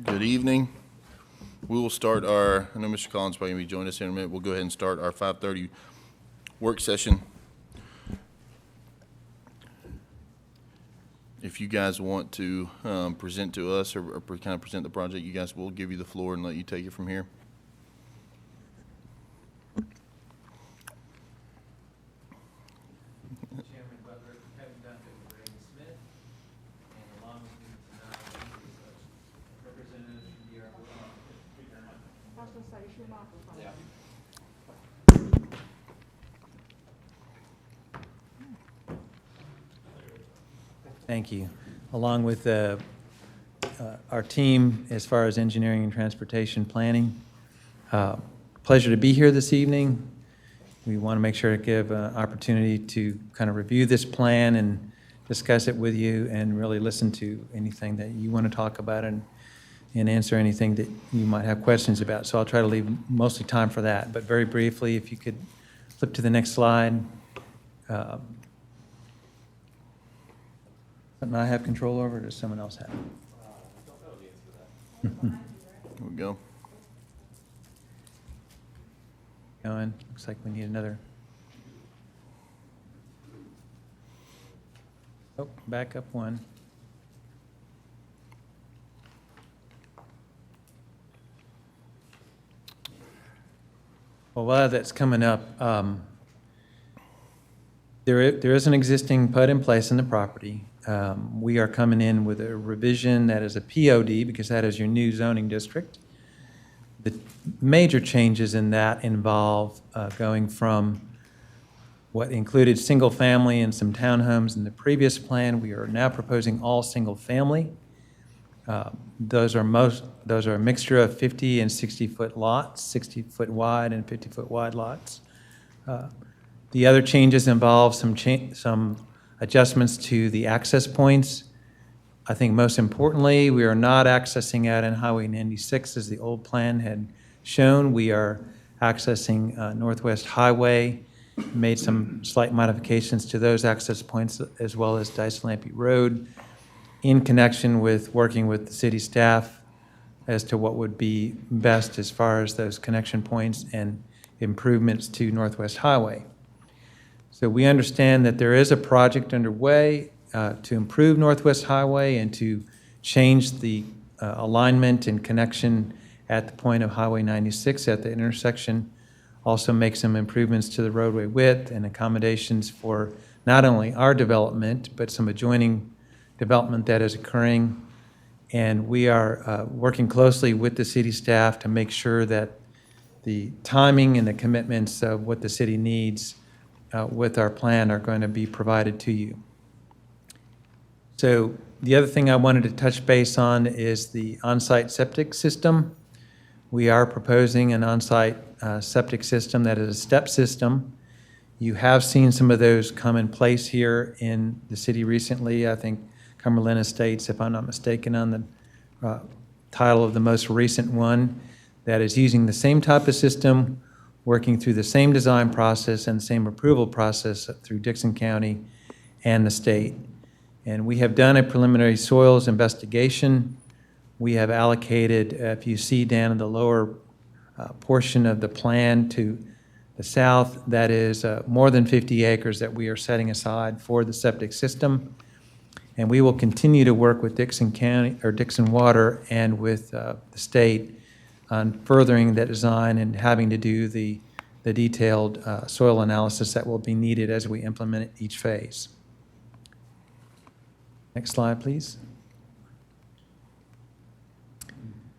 Good evening. We will start our, I know Mr. Collins probably going to be joining us in a minute. We'll go ahead and start our 5:30 work session. If you guys want to present to us or kind of present the project, you guys will give you the floor and let you take it from here. Chairman Butler, Kevin Duncan, Ray Smith, and along with me tonight is representatives from the Thank you. Along with our team as far as engineering and transportation planning. Pleasure to be here this evening. We want to make sure to give an opportunity to kind of review this plan and discuss it with you and really listen to anything that you want to talk about and answer anything that you might have questions about. So I'll try to leave mostly time for that. But very briefly, if you could flip to the next slide. Something I have control over, or does someone else have? Here we go. Going. Looks like we need another. Oh, back up one. Well, while that's coming up, there is an existing PUD in place in the property. We are coming in with a revision that is a POD because that is your new zoning district. The major changes in that involve going from what included single family and some townhomes in the previous plan. We are now proposing all single family. Those are a mixture of 50 and 60-foot lots, 60-foot wide and 50-foot wide lots. The other changes involve some adjustments to the access points. I think most importantly, we are not accessing out in Highway 96 as the old plan had shown. We are accessing Northwest Highway, made some slight modifications to those access points as well as Dice-Lampy Road in connection with working with the city staff as to what would be best as far as those connection points and improvements to Northwest Highway. So we understand that there is a project underway to improve Northwest Highway and to change the alignment and connection at the point of Highway 96 at the intersection. Also make some improvements to the roadway width and accommodations for not only our development, but some adjoining development that is occurring. And we are working closely with the city staff to make sure that the timing and the commitments of what the city needs with our plan are going to be provided to you. So the other thing I wanted to touch base on is the on-site septic system. We are proposing an on-site septic system that is a step system. You have seen some of those come in place here in the city recently. I think Cumberland Estates, if I'm not mistaken, on the title of the most recent one, that is using the same type of system, working through the same design process and the same approval process through Dixon County and the state. And we have done a preliminary soils investigation. We have allocated, if you see down in the lower portion of the plan to the south, that is more than 50 acres that we are setting aside for the septic system. And we will continue to work with Dixon County or Dixon Water and with the state on furthering that design and having to do the detailed soil analysis that will be needed as we implement each phase. Next slide, please.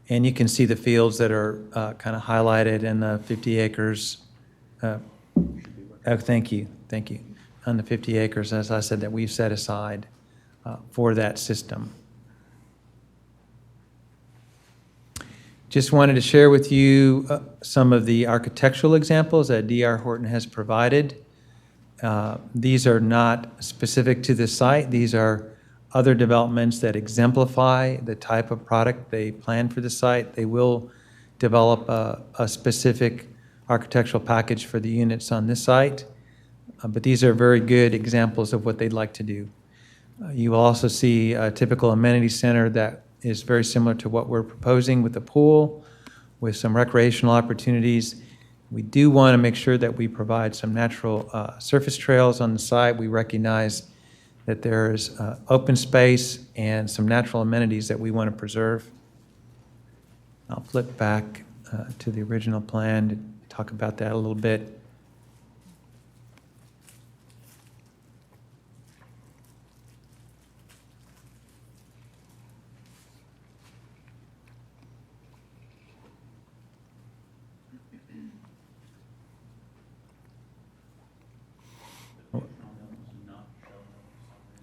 And you can see the fields that are kind of highlighted in the 50 acres. Oh, thank you. On the 50 acres, as I said, that we've set aside for that system. Just wanted to share with you some of the architectural examples that DR Horton has provided. These are not specific to the site. These are other developments that exemplify the type of product they plan for the site. They will develop a specific architectural package for the units on this site, but these are very good examples of what they'd like to do. You will also see a typical amenity center that is very similar to what we're proposing with the pool, with some recreational opportunities. We do want to make sure that we provide some natural surface trails on the site. We recognize that there is open space and some natural amenities that we want to preserve. I'll flip back to the original plan to talk about that a little bit.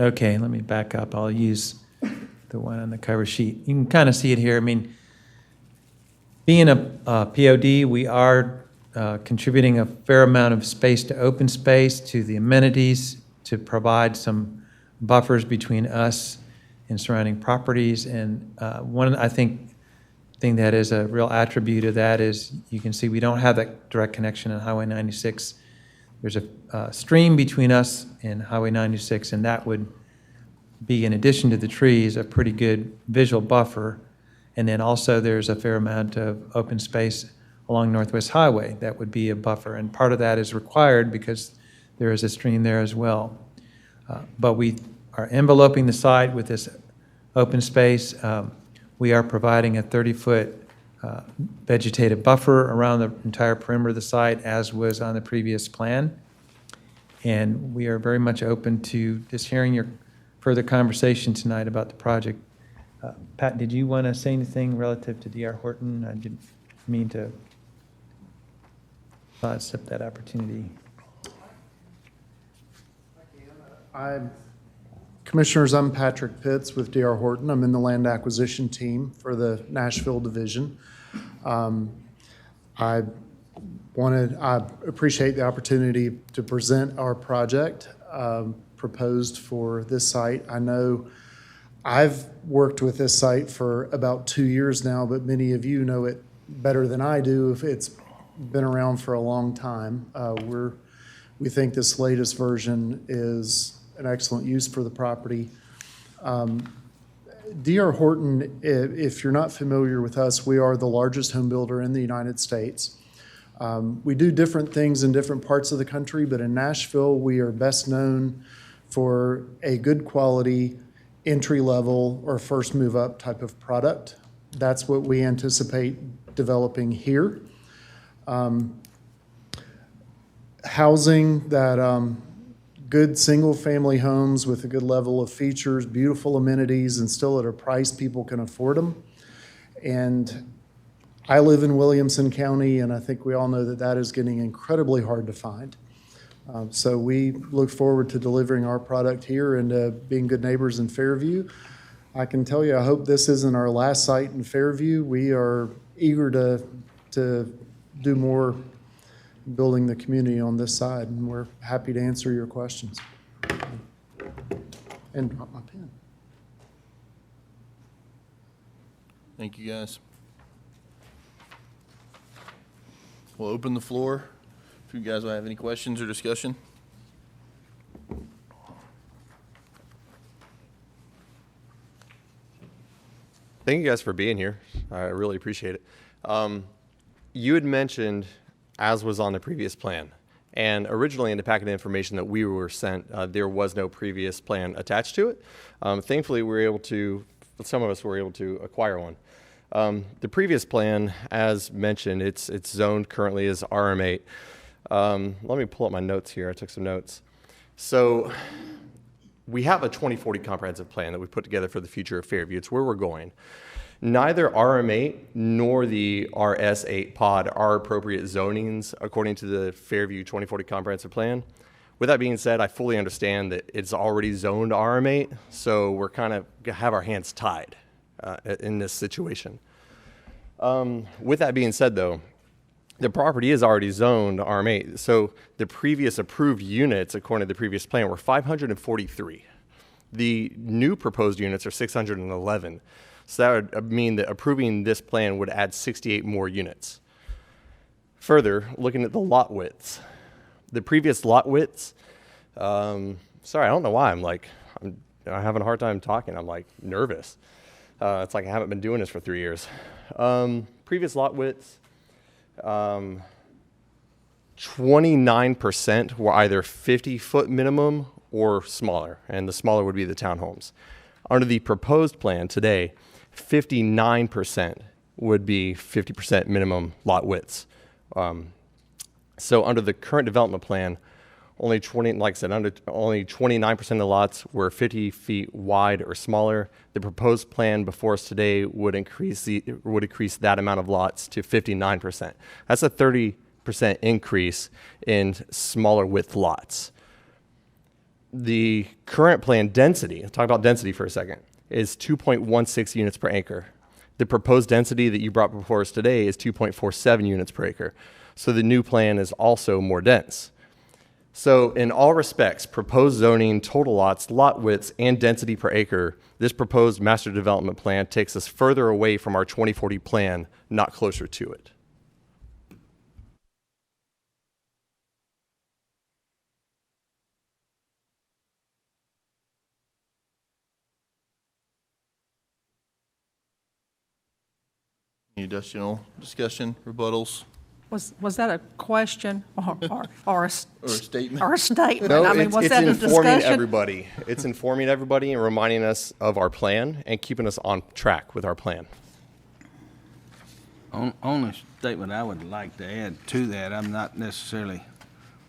Okay, let me back up. I'll use the one on the cover sheet. You can kind of see it here. I mean, being a POD, we are contributing a fair amount of space to open space, to the amenities, to provide some buffers between us and surrounding properties. And one, I think, thing that is a real attribute of that is you can see we don't have that direct connection on Highway 96. There's a stream between us and Highway 96, and that would be, in addition to the trees, a pretty good visual buffer. And then also there's a fair amount of open space along Northwest Highway that would be a buffer. And part of that is required because there is a stream there as well. But we are enveloping the site with this open space. We are providing a 30-foot vegetative buffer around the entire perimeter of the site, as was on the previous plan. And we are very much open to just hearing your further conversation tonight about the project. Pat, did you want to say anything relative to D.R. Horton? I didn't mean to accept that opportunity. Commissioners, I'm Patrick Pitts with D.R. Horton. I'm in the land acquisition team for the Nashville division. I appreciate the opportunity to present our project proposed for this site. I know I've worked with this site for about 2 years now, but many of you know it better than I do if it's been around for a long time. We think this latest version is an excellent use for the property. D.R. Horton, if you're not familiar with us, we are the largest home builder in the United States. We do different things in different parts of the country, but in Nashville, we are best known for a good quality, entry-level or first move-up type of product. That's what we anticipate developing here. Housing that good single-family homes with a good level of features, beautiful amenities, and still at a price people can afford them. And I live in Williamson County, and I think we all know that that is getting incredibly hard to find. So we look forward to delivering our product here and being good neighbors in Fairview. I can tell you, I hope this isn't our last site in Fairview. We are eager to do more building the community on this side, and we're happy to answer your questions. And drop my pen. Thank you, guys. We'll open the floor. If you guys have any questions or discussion. Thank you guys for being here. I really appreciate it. You had mentioned, as was on the previous plan, and originally in the packet of information that we were sent, there was no previous plan attached to it. Thankfully, some of us were able to acquire one. The previous plan, as mentioned, it's zoned currently as RM8. Let me pull up my notes here. I took some notes. So we have a 2040 comprehensive plan that we put together for the future of Fairview. It's where we're going. Neither RM8 nor the RS8 pod are appropriate zonings according to the Fairview 2040 comprehensive plan. With that being said, I fully understand that it's already zoned RM8, so we're kind of have our hands tied in this situation. With that being said, though, the property is already zoned RM8, so the previous approved units, according to the previous plan, were 543. The new proposed units are 611. So that would mean that approving this plan would add 68 more units. Further, looking at the lot widths, the previous lot widths, sorry, I don't know why I'm having a hard time talking. I'm like nervous. It's like I haven't been doing this for 3 years. Previous lot widths, 29% were either 50-foot minimum or smaller, and the smaller would be the townhomes. Under the proposed plan today, 59% would be 50% minimum lot widths. So under the current development plan, only 29% of the lots were 50 feet wide or smaller. The proposed plan before us today would increase that amount of lots to 59%. That's a 30% increase in smaller width lots. The current plan density, let's talk about density for a second, is 2.16 units per acre. The proposed density that you brought before us today is 2.47 units per acre. So the new plan is also more dense. So in all respects, proposed zoning, total lots, lot widths, and density per acre, this proposed master development plan takes us further away from our 2040 plan, not closer to it. Any additional discussion, rebuttals, Was that a question or a or a statement? or a statement? No, I mean, was that a it's informing discussion? everybody. It's informing everybody and reminding us of our plan and keeping us on track with our plan. Only statement I would like to add to that, I'm not necessarily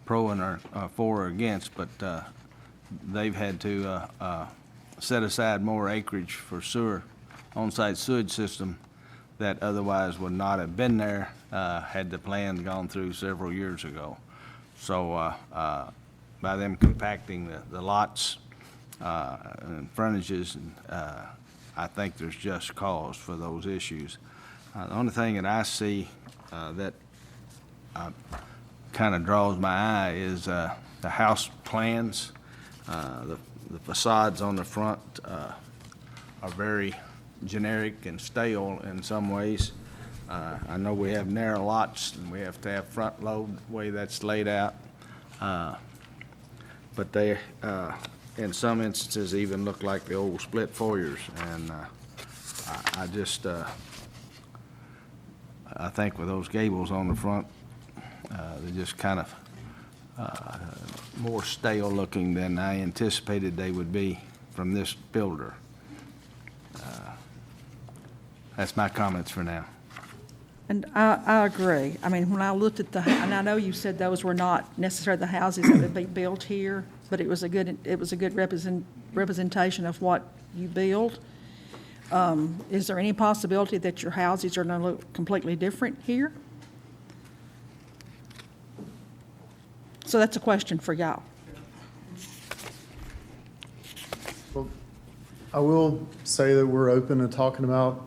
pro or for or against, but they've had to set aside more acreage for sewer, on-site sewage system that otherwise would not have been there had the plan gone through several years ago. So by them compacting the lots and frontages, I think there's just cause for those issues. The only thing that I see that kind of draws my eye is the house plans. The facades on the front are very generic and stale in some ways. I know we have narrow lots and we have to have front load the way that's laid out. But they, in some instances, even look like the old split foyers. And I just, I think with those gables on the front, they're just kind of more stale looking than I anticipated they would be from this builder. That's my comments for now. And I agree. I mean, when I looked at and I know you said those were not necessarily the houses that would be built here, but it was a good representation of what you build. Is there any possibility that your houses are going to look completely different here? So that's a question for y'all. Well, I will say that we're open to talking about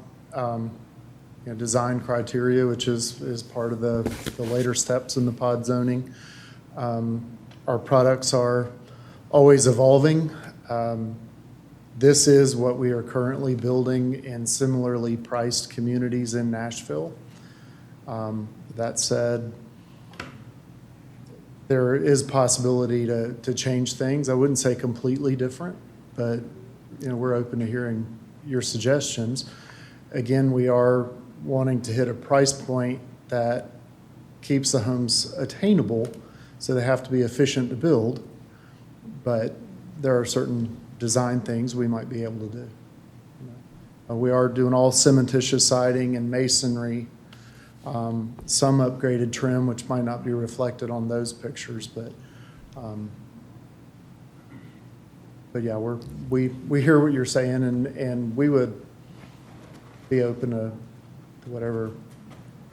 design criteria, which is part of the later steps in the pod zoning. Our products are always evolving. This is what we are currently building in similarly priced communities in Nashville. That said, there is possibility to change things. I wouldn't say completely different, but we're open to hearing your suggestions. Again, we are wanting to hit a price point that keeps the homes attainable, so they have to be efficient to build, but there are certain design things we might be able to do. We are doing all cementitious siding and masonry, some upgraded trim, which might not be reflected on those pictures, but yeah, we hear what you're saying, and we would be open to whatever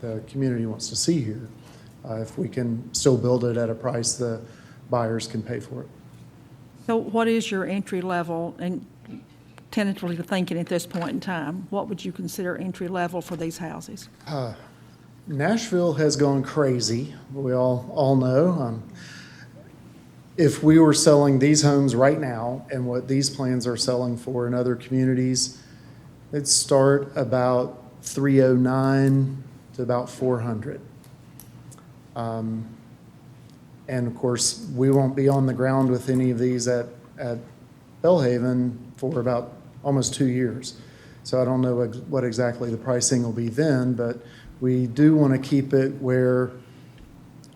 the community wants to see here, if we can still build it at a price the buyers can pay for it. So what is your entry level, and tentatively thinking at this point in time, what would you consider entry level for these houses? Nashville has gone crazy, we all know. If we were selling these homes right now and what these plans are selling for in other communities, it'd start about $309 to about $400. And of course, we won't be on the ground with any of these at Bellhaven for about almost 2 years. So I don't know what exactly the pricing will be then, but we do want to keep it where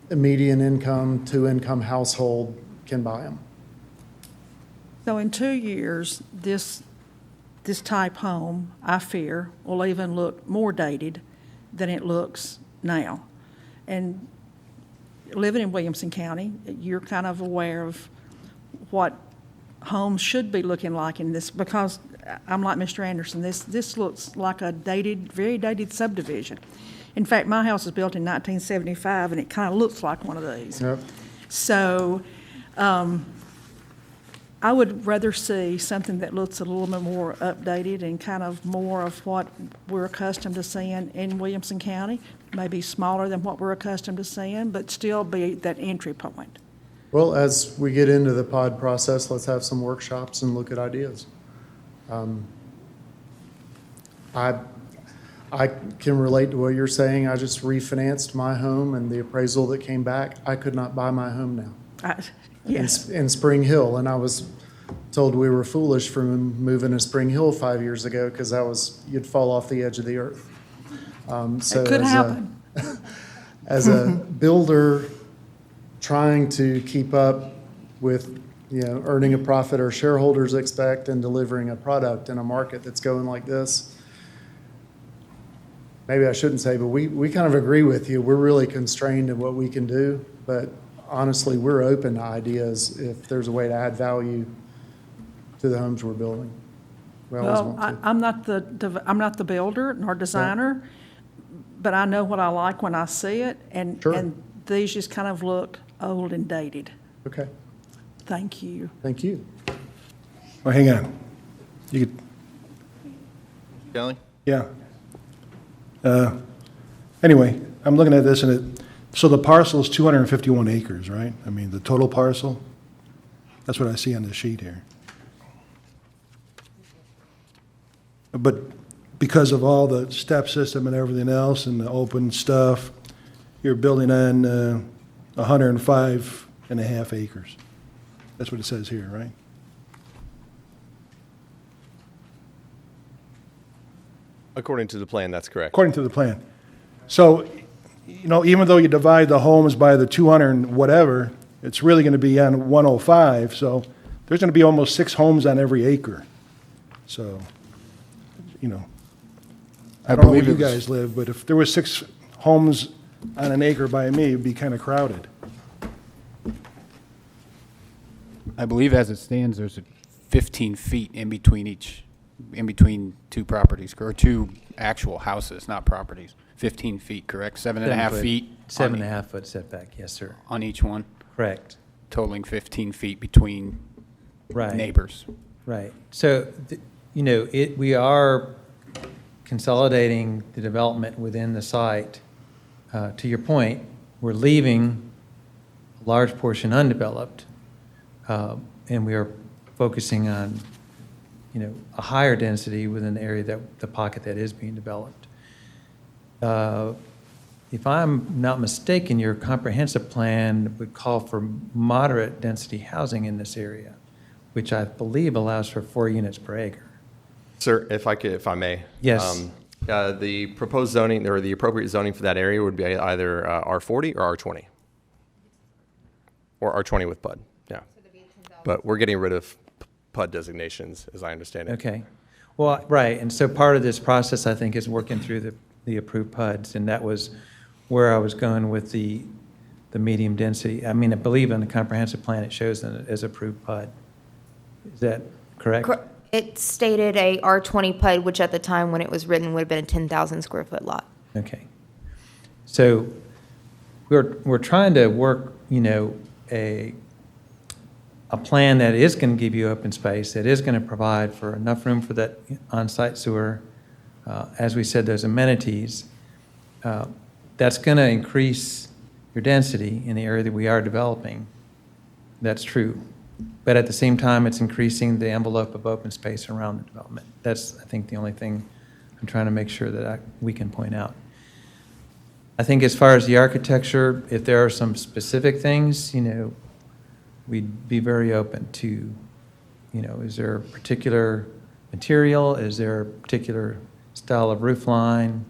a median income, two-income household can buy them. So in 2 years, this type home, I fear, will even look more dated than it looks now. And living in Williamson County, you're kind of aware of what homes should be looking like in this, because I'm like Mr. Anderson, this looks like a dated, very dated subdivision. In fact, my house was built in 1975, and it kind of looks like one of these. Yep. So I would rather see something that looks a little bit more updated and kind of more of what we're accustomed to seeing in Williamson County, maybe smaller than what we're accustomed to seeing, but still be that entry point. Well, as we get into the pod process, let's have some workshops and look at ideas. I can relate to what you're saying. I just refinanced my home, and the appraisal that came back, I could not buy my home now. Yes. In Spring Hill, and I was told we were foolish for moving to Spring Hill 5 years ago because you'd fall off the edge of the earth. So It could happen. As a builder trying to keep up with, earning a profit our shareholders expect and delivering a product in a market that's going like this, maybe I shouldn't say, but we kind of agree with you. We're really constrained in what we can do, but honestly, we're open to ideas if there's a way to add value to the homes we're building. We always Well, want to. I'm not the builder nor designer, but I know what I like when I see it, and Sure. these just kind of look old and dated. Okay, Thank you. thank you. Well, hang on. You could, Kelly? yeah. Anyway, I'm looking at this and so the parcel is 251 acres, right? I mean, the total parcel? That's what I see on the sheet here. But because of all the step system and everything else and the open stuff, you're building on 105 and a half acres. That's what it says here, right? According to the plan, that's correct. According to the plan. So, even though you divide the homes by the 200 and whatever, it's really going to be on 105, so there's going to be almost 6 homes on every acre. So, I don't know where believe you it was- guys live, but if there was 6 homes on an acre by me, it'd be kind of crowded. I believe as it stands, there's 15 feet in between two properties, or two actual houses, not properties. 15 feet, correct? 7.5 feet? 7.5 foot setback, yes, sir. On each one, Correct. totaling 15 feet between Right. neighbors. Right. So, we are consolidating the development within the site. To your point, we're leaving a large portion undeveloped, and we are focusing on, a higher density within the area the pocket that is being developed. If I'm not mistaken, your comprehensive plan would call for moderate density housing in this area, which I believe allows for 4 units per acre. Sir, if I may. Yes. The proposed zoning, or the appropriate zoning for that area would be either R40 or R20. Or R20 with PUD, yeah. But we're getting rid of PUD designations, as I understand it. Okay. Well, right, and so part of this process, I think, is working through the approved PUDs, and that was where I was going with the medium density. I mean, I believe in the comprehensive plan, it shows them as approved PUD. Is that correct? It stated a R20 PUD, which at the time when it was written would have been a 10,000 square foot lot. Okay. So we're trying to work, a plan that is going to give you open space, that is going to provide for enough room for that on-site sewer, as we said, those amenities. That's going to increase your density in the area that we are developing. That's true. But at the same time, it's increasing the envelope of open space around the development. That's, I think, the only thing I'm trying to make sure that we can point out. I think as far as the architecture, if there are some specific things, we'd be very open to, is there a particular material? Is there a particular style of roof line?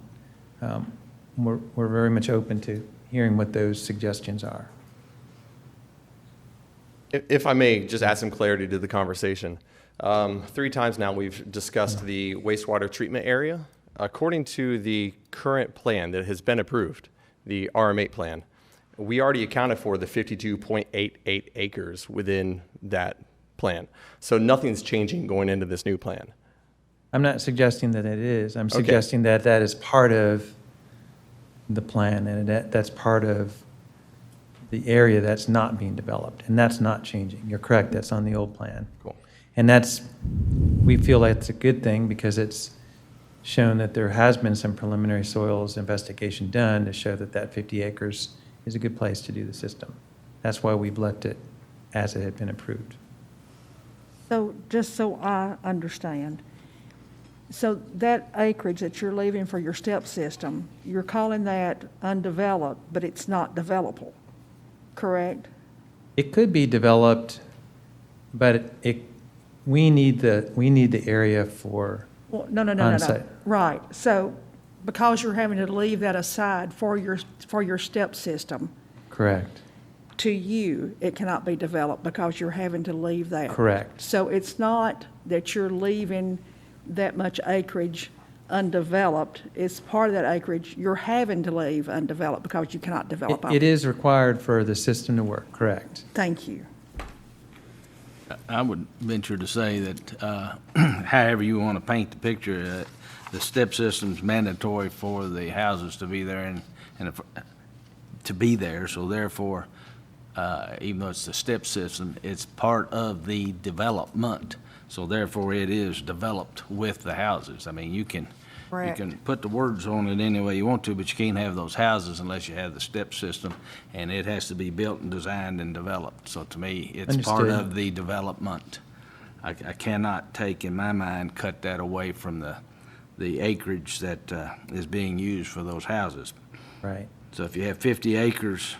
We're very much open to hearing what those suggestions are. If I may just add some clarity to the conversation. 3 times now we've discussed the wastewater treatment area. According to the current plan that has been approved, the RM8 plan, we already accounted for the 52.88 acres within that plan. So nothing's changing going into this new plan. I'm not suggesting that it is. I'm Okay. suggesting that that is part of the plan, and that's part of the area that's not being developed, and that's not changing. You're correct, that's on the old plan. Cool. And we feel that's a good thing because it's shown that there has been some preliminary soils investigation done to show that that 50 acres is a good place to do the system. That's why we've left it as it had been approved. So just so I understand, so that acreage that you're leaving for your step system, you're calling that undeveloped, but it's not developable, correct? It could be developed, but we need the area for Well, no. On-site. Right, so because you're having to leave that aside for your step system, correct. to you, it cannot be developed because you're having to leave that. Correct. So it's not that you're leaving that much acreage undeveloped. It's part of that acreage you're having to leave undeveloped because you cannot develop on It is required for the system to work, correct. Thank you. I would venture to say that however you want to paint the picture, the step system's mandatory for the houses to be there to be there. So therefore, even though it's the step system, it's part of the development. So therefore, it is developed with the houses. I mean, you can put the words on it any way you want to, but you can't have those houses unless you have the step system, and it has to be built and designed and developed. So to me, it's part Understood. of the development. I cannot take, in my mind, cut that away from the acreage that is being used for those houses. Right. So if you have 50 acres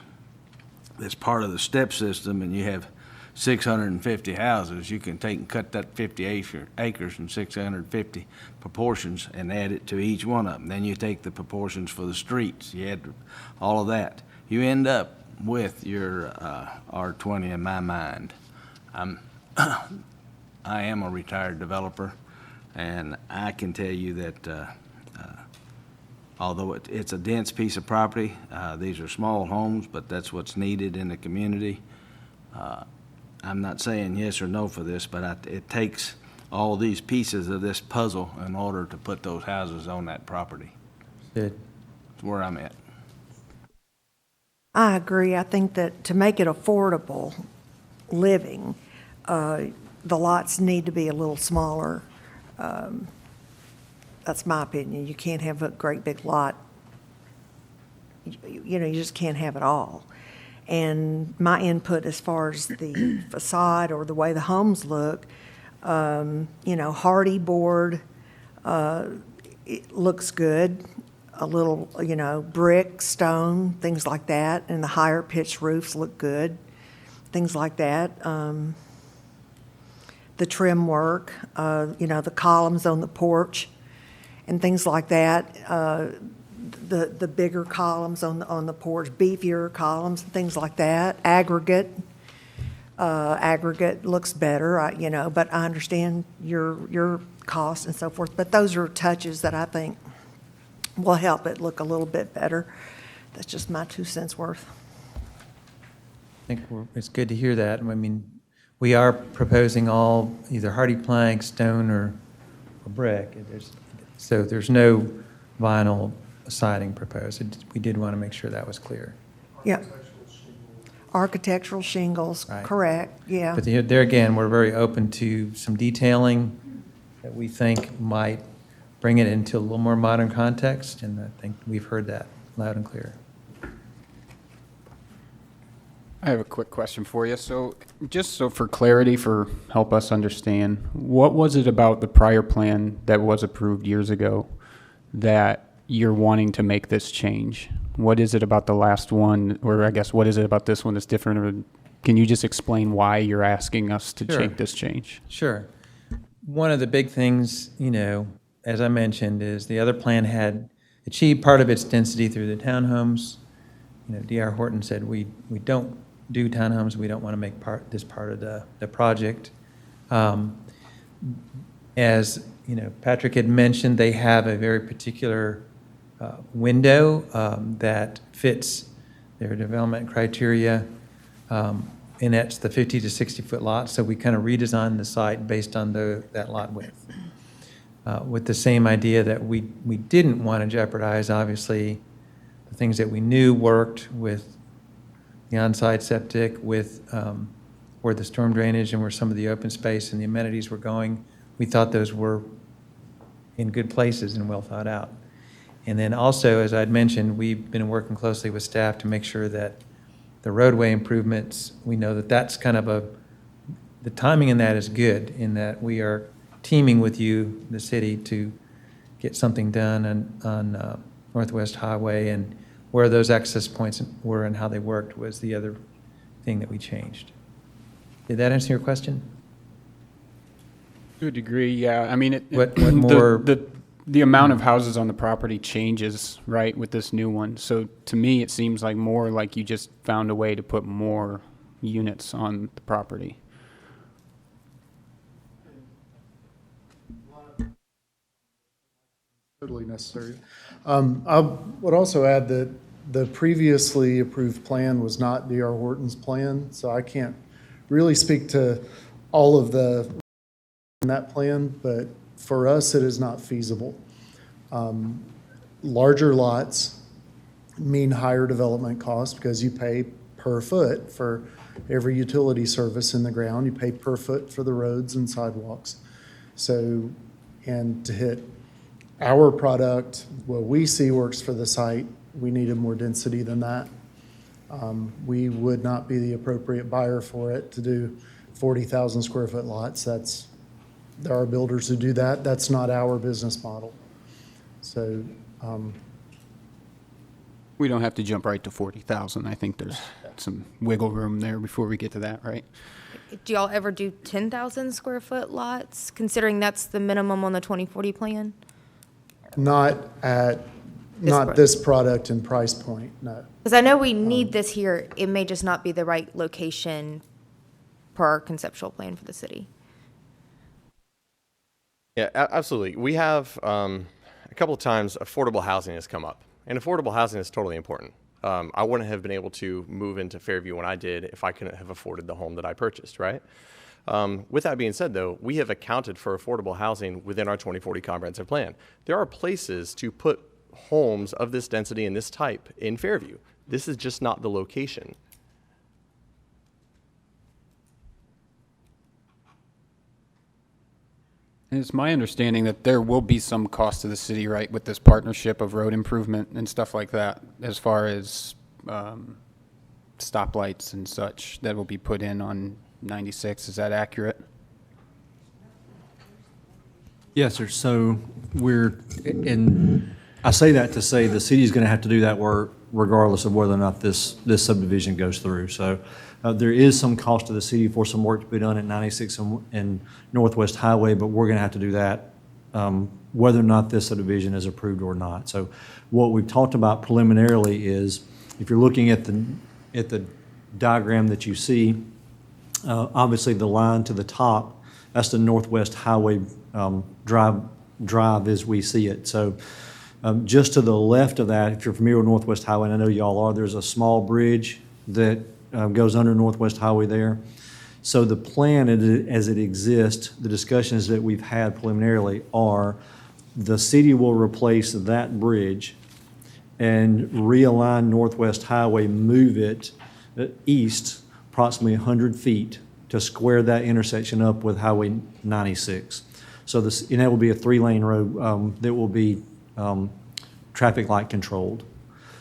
that's part of the step system and you have 650 houses, you can take and cut that 50 acres in 650 proportions and add it to each one of them. Then you take the proportions for the streets, you add all of that. You end up with your R20 in my mind. I am a retired developer, and I can tell you that although it's a dense piece of property, these are small homes, but that's what's needed in the community. I'm not saying yes or no for this, but it takes all these pieces of this puzzle in order to put those houses on that property. Good. That's where I'm at. I agree. I think that to make it affordable living, the lots need to be a little smaller. That's my opinion. You can't have a great big lot. You just can't have it all. And my input as far as the facade or the way the homes look, hardy board, it looks good. A little, brick, stone, things like that, and the higher pitched roofs look good, things like that. The trim work, the columns on the porch, and things like that. The bigger columns on the porch, beefier columns, and things like that. Aggregate looks better, but I understand your cost and so forth. But those are touches that I think will help it look a little bit better. That's just my 2 cents worth. I think it's good to hear that. I mean, we are proposing all either hardy plank, stone, or brick. So there's no vinyl siding proposed. We did want to make sure that was clear. Yeah. Architectural shingles, Right. correct, yeah. But there again, we're very open to some detailing that we think might bring it into a little more modern context, and I think we've heard that loud and clear. I have a quick question for you. So just so for clarity, help us understand, what was it about the prior plan that was approved years ago that you're wanting to make this change? What is it about the last one, or I guess what is it about this one that's different? Or can you just explain why you're asking us to Sure. make this change? Sure. one of the big things, as I mentioned, is the other plan had achieved part of its density through the townhomes. D.R. Horton said, we don't do townhomes, we don't want to make this part of the project. As, Patrick had mentioned, they have a very particular window that fits their development criteria, and that's the 50 to 60 foot lot. So we kind of redesigned the site based on that lot width, with the same idea that we didn't want to jeopardize, obviously, the things that we knew worked with the on-site septic, with where the storm drainage and where some of the open space and the amenities were going. We thought those were in good places and well thought out. And then also, as I'd mentioned, we've been working closely with staff to make sure that the roadway improvements, we know that that's kind of the timing in that is good, in that we are teaming with you, the city, to get something done on Northwest Highway, and where those access points were and how they worked was the other thing that we changed. Did that answer your question? To a degree, yeah. I mean, What more? The amount of houses on the property changes, right, with this new one. So to me, it seems like more like you just found a way to put more units on the property. Totally necessary. I would also add that the previously approved plan was not D.R. Horton's plan, so I can't really speak to all of that plan, but for us, it is not feasible. Larger lots mean higher development costs because you pay per foot for every utility service in the ground. You pay per foot for the roads and sidewalks. So, and to hit our product, what we see works for the site, we needed more density than that. We would not be the appropriate buyer for it to do 40,000 square foot lots. There are builders who do that. That's not our business model. So, We don't have to jump right to 40,000. I think there's some wiggle room there before we get to that, right? Do y'all ever do 10,000 square foot lots, considering that's the minimum on the 2040 plan? not this product and price point, no. Because I know we need this here. It may just not be the right location per our conceptual plan for the city. Yeah, absolutely. We have a couple of times affordable housing has come up, and affordable housing is totally important. I wouldn't have been able to move into Fairview when I did if I couldn't have afforded the home that I purchased, right? With that being said, though, we have accounted for affordable housing within our 2040 comprehensive plan. There are places to put homes of this density and this type in Fairview. This is just not the location. And it's my understanding that there will be some cost to the city, right, with this partnership of road improvement and stuff like that, as far as stoplights and such that will be put in on 96. Is that accurate? Yes, sir. So I say that to say the city's going to have to do that work regardless of whether or not this subdivision goes through. So there is some cost to the city for some work to be done at 96 and Northwest Highway, but we're going to have to do that whether or not this subdivision is approved or not. So what we've talked about preliminarily is, if you're looking at the diagram that you see, obviously the line to the top, that's the Northwest Highway drive as we see it. So just to the left of that, if you're familiar with Northwest Highway, and I know y'all are, there's a small bridge that goes under Northwest Highway there. So the plan as it exists, the discussions that we've had preliminarily are the city will replace that bridge and realign Northwest Highway, move it east approximately 100 feet to square that intersection up with Highway 96. So and that will be a 3-lane road that will be traffic light controlled.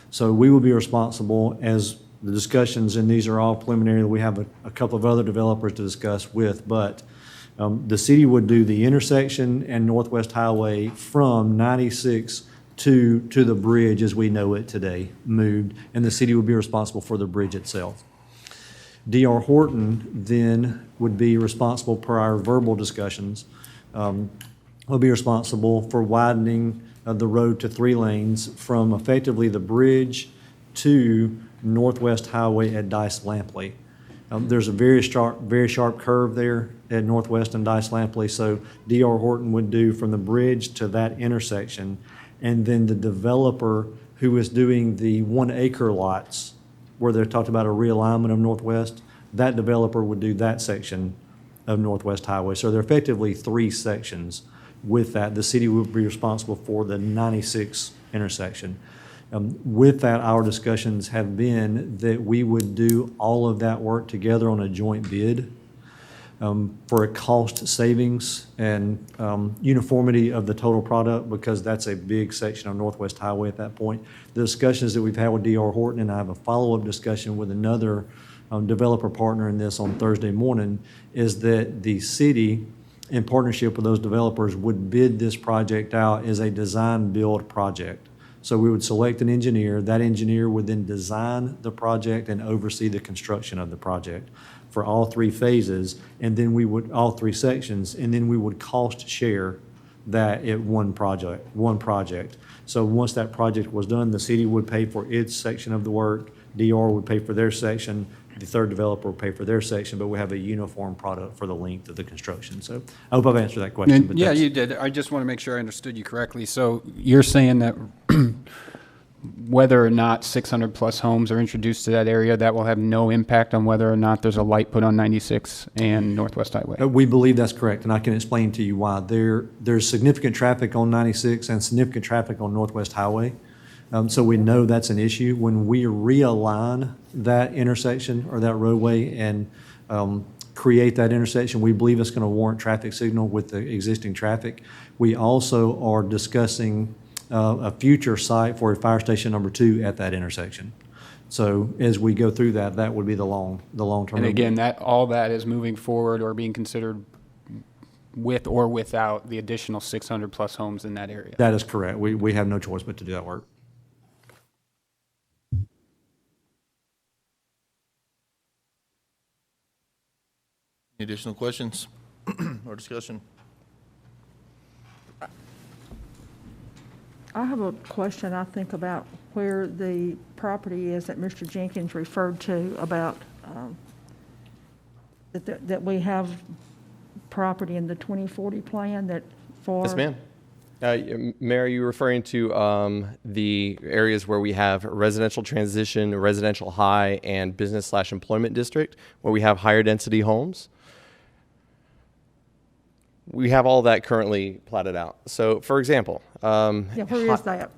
So we will be responsible, as the discussions, and these are all preliminary, we have a couple of other developers to discuss with, but the city would do the intersection and Northwest Highway from 96 to the bridge as we know it today, moved, and the city would be responsible for the bridge itself. D.R. Horton then would be responsible, per our verbal discussions, will be responsible for widening the road to 3 lanes from effectively the bridge to Northwest Highway at Dice Lampley. There's a very sharp curve there at Northwest and Dice Lampley, so D.R. Horton would do from the bridge to that intersection, and then the developer who is doing the 1 acre lots, where they're talked about a realignment of Northwest, that developer would do that section of Northwest Highway. So there are effectively 3 sections with that. The city would be responsible for the 96 intersection. With that, our discussions have been that we would do all of that work together on a joint bid for a cost savings and uniformity of the total product, because that's a big section of Northwest Highway at that point. The discussions that we've had with D.R. Horton, and I have a follow-up discussion with another developer partner in this on Thursday morning, is that the city, in partnership with those developers, would bid this project out as a design-build project. So we would select an engineer. That engineer would then design the project and oversee the construction of the project for all 3 phases, and then we would, all 3 sections, and then we would cost share that at one project. So once that project was done, the city would pay for its section of the work, DR would pay for their section, the third developer would pay for their section, but we have a uniform product for the length of the construction. So I hope I've answered that question. But Yeah, that's- you did. I just want to make sure I understood you correctly. So you're saying that whether or not 600-plus homes are introduced to that area, that will have no impact on whether or not there's a light put on 96 and Northwest Highway? We believe that's correct, and I can explain to you why. There's significant traffic on 96 and significant traffic on Northwest Highway. So we know that's an issue. When we realign that intersection or that roadway and create that intersection, we believe it's going to warrant traffic signal with the existing traffic. We also are discussing a future site for a fire station number 2 at that intersection. So as we go through that, that would be the long-term. And again, all that is moving forward or being considered with or without the additional 600-plus homes in that area? That is correct. We have no choice but to do that work. Any additional questions or discussion? I have a question, I think, about where the property is that Mr. Jenkins referred to about, that we have property in the 2040 plan that for. Yes, ma'am. Mayor, are you referring to the areas where we have residential transition, residential high, and business/employment district, where we have higher density homes? We have all that currently platted out. So, for example, Yeah, where is that?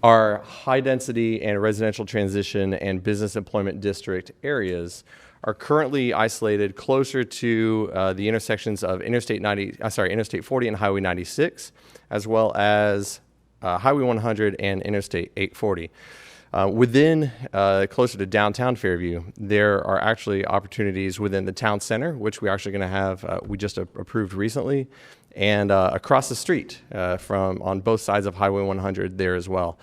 our high density and residential transition and business employment district areas are currently isolated closer to the intersections of Interstate 40 and Highway 96, as well as Highway 100 and Interstate 840. Within, closer to downtown Fairview, there are actually opportunities within the town center, which we're actually going to have, we just approved recently, and across the street from on both sides of Highway 100 there as well.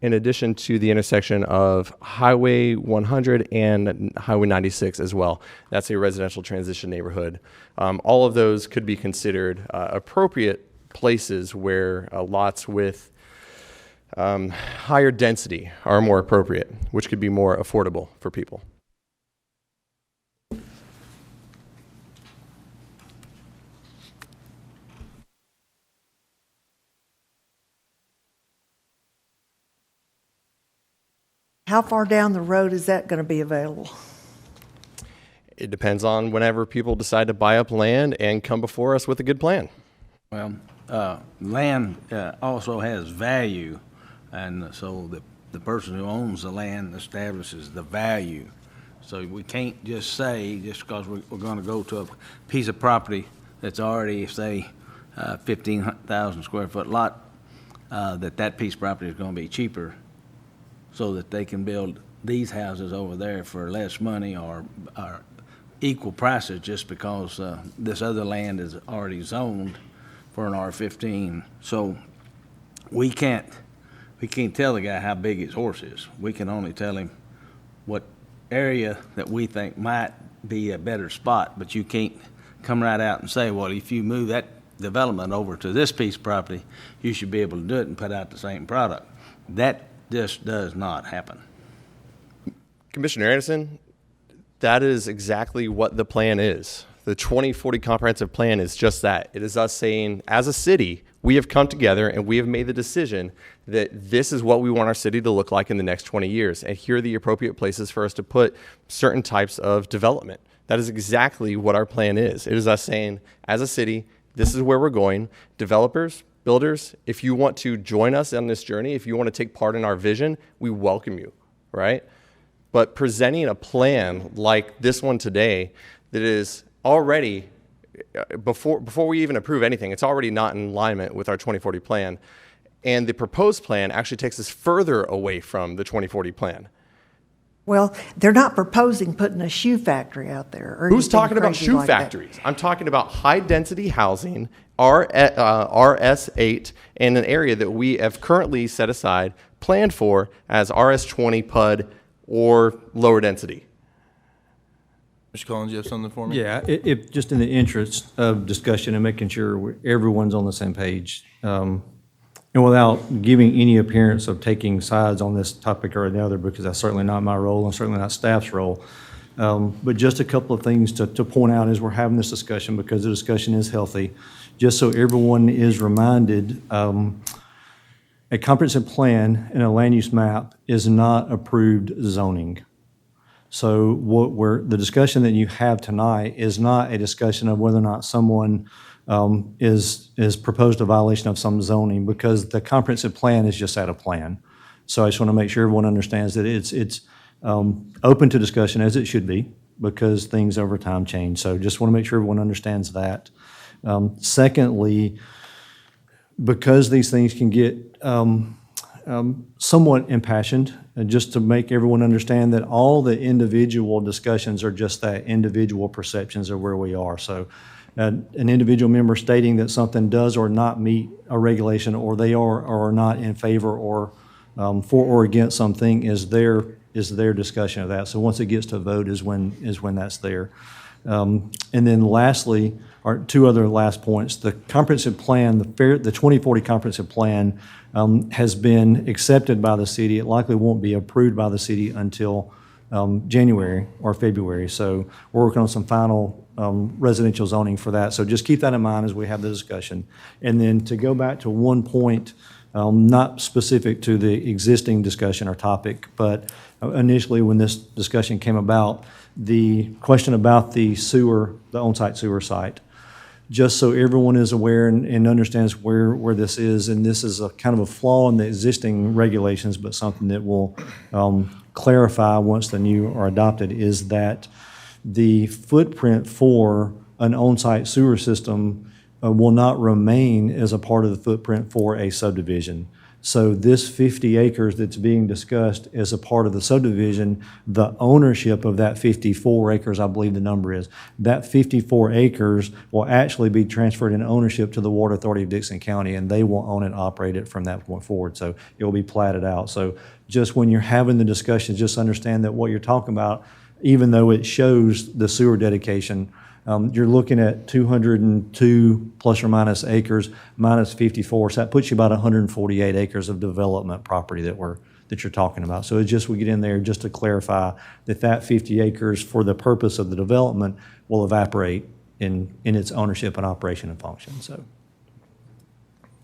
In addition to the intersection of Highway 100 and Highway 96 as well. That's a residential transition neighborhood. All of those could be considered appropriate places where lots with higher density are more appropriate, which could be more affordable for people. How far down the road is that going to be available? It depends on whenever people decide to buy up land and come before us with a good plan. Well, land also has value, and so the person who owns the land establishes the value. So we can't just say, just because we're going to go to a piece of property that's already, say, 15,000 square foot lot, that piece of property is going to be cheaper so that they can build these houses over there for less money or equal prices just because this other land is already zoned for an R15. So we can't tell the guy how big his horse is. We can only tell him what area that we think might be a better spot, but you can't come right out and say, well, if you move that development over to this piece of property, you should be able to do it and put out the same product. That just does not happen. Commissioner Anderson, that is exactly what the plan is. The 2040 comprehensive plan is just that. It is us saying, as a city, we have come together and we have made the decision that this is what we want our city to look like in the next 20 years. And here are the appropriate places for us to put certain types of development. That is exactly what our plan is. It is us saying, as a city, this is where we're going. Developers, builders, if you want to join us on this journey, if you want to take part in our vision, we welcome you, right? But presenting a plan like this one today that is already, before we even approve anything, it's already not in alignment with our 2040 plan. And the proposed plan actually takes us further away from the 2040 plan. Well, they're not proposing putting a shoe factory out there or Who's anything talking about crazy shoe like that. factories? I'm talking about high-density housing, RS8, in an area that we have currently set aside, planned for as RS20 PUD or lower density. Mr. Collins, you have something for me? Yeah, if, just in the interest of discussion and making sure everyone's on the same page, and without giving any appearance of taking sides on this topic or another, because that's certainly not my role and certainly not staff's role, but just a couple of things to point out as we're having this discussion, because the discussion is healthy, just so everyone is reminded, a comprehensive plan and a land use map is not approved zoning. So the discussion that you have tonight is not a discussion of whether or not someone is proposed a violation of some zoning, because the comprehensive plan is just that, a plan. So I just want to make sure everyone understands that it's open to discussion, as it should be, because things over time change. So just want to make sure everyone understands that. Secondly, because these things can get somewhat impassioned, and just to make everyone understand that all the individual discussions are just that, individual perceptions of where we are. So an individual member stating that something does or not meet a regulation, or they are or are not in favor or for or against something, is their discussion of that. So once it gets to a vote is when that's there. And then lastly, or two other last points, the comprehensive plan, the 2040 comprehensive plan has been accepted by the city. It likely won't be approved by the city until January or February. So we're working on some final residential zoning for that. So just keep that in mind as we have the discussion. And then to go back to one point, not specific to the existing discussion or topic, but initially when this discussion came about, the question about the sewer, the on-site sewer site. Just so everyone is aware and understands where this is, and this is a kind of a flaw in the existing regulations, but something that will clarify once the new are adopted, is that the footprint for an on-site sewer system will not remain as a part of the footprint for a subdivision. So this 50 acres that's being discussed as a part of the subdivision, the ownership of that 54 acres, I believe the number is, that 54 acres will actually be transferred in ownership to the Water Authority of Dixon County, and they will own and operate it from that point forward. So it will be platted out. So just when you're having the discussion, just understand that what you're talking about, even though it shows the sewer dedication, you're looking at 202 plus or minus acres minus 54, so that puts you about 148 acres of development property that you're talking about. So it's just, we get in there just to clarify that 50 acres for the purpose of the development will evaporate in its ownership and operation and function. So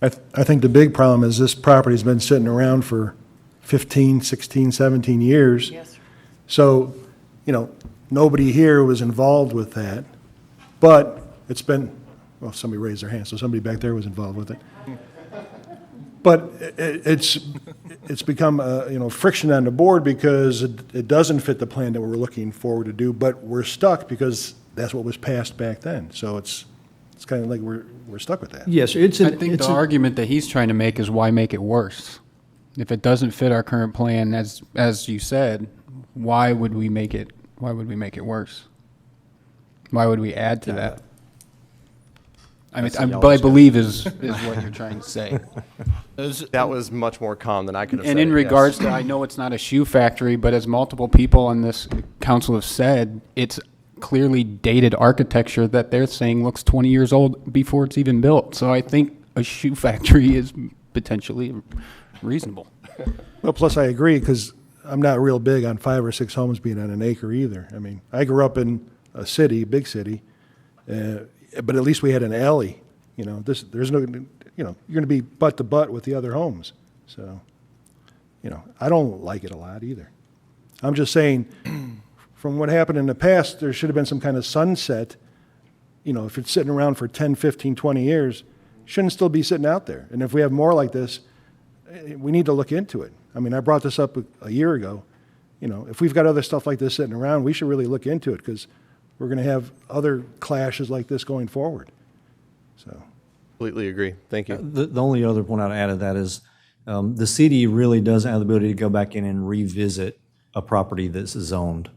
I think the big problem is this property's been sitting around for 15, 16, 17 years. Yes, sir. So, nobody here was involved with that. But it's been, well, somebody raised their hand, so somebody back there was involved with it. But it's become, friction on the board because it doesn't fit the plan that we're looking forward to do, but we're stuck because that's what was passed back then. So it's kind of like we're stuck with that. yes, I think the argument that he's trying to make is, why make it worse? If it doesn't fit our current plan, as you said, why would we make it worse? Why would we add to that? I believe is what you're trying to say. That was much more calm than I could have said. And in regards to, I know it's not a shoe factory, but as multiple people on this council have said, it's clearly dated architecture that they're saying looks 20 years old before it's even built. So I think a shoe factory is potentially reasonable. Well, plus I agree, because I'm not real big on 5 or 6 homes being on an acre either. I mean, I grew up in a city, big city, but at least we had an alley. There's no, you're going to be butt to butt with the other homes. So, I don't like it a lot either. I'm just saying, from what happened in the past, there should have been some kind of sunset. If it's sitting around for 10, 15, 20 years, shouldn't still be sitting out there. And if we have more like this, we need to look into it. I mean, I brought this up a year ago. If we've got other stuff like this sitting around, we should really look into it, because we're going to have other clashes like this going forward. So, Completely agree. Thank you. The only other point I'd add to that is the city really doesn't have the ability to go back in and revisit a property that's zoned.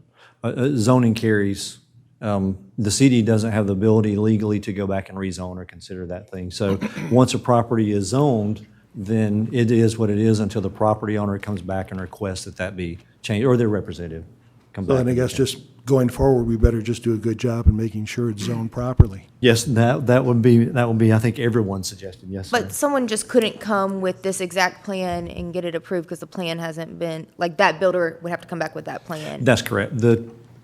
Zoning carries, the city doesn't have the ability legally to go back and rezone or consider that thing. So once a property is zoned, then it is what it is until the property owner comes back and requests that that be changed, or their representative come back. so then I guess just going forward, we better just do a good job in making sure it's zoned properly. Yes, that would be, I think, everyone's suggestion, yes, sir. But someone just couldn't come with this exact plan and get it approved because the plan hasn't been, like, that builder would have to come back with that plan. That's correct.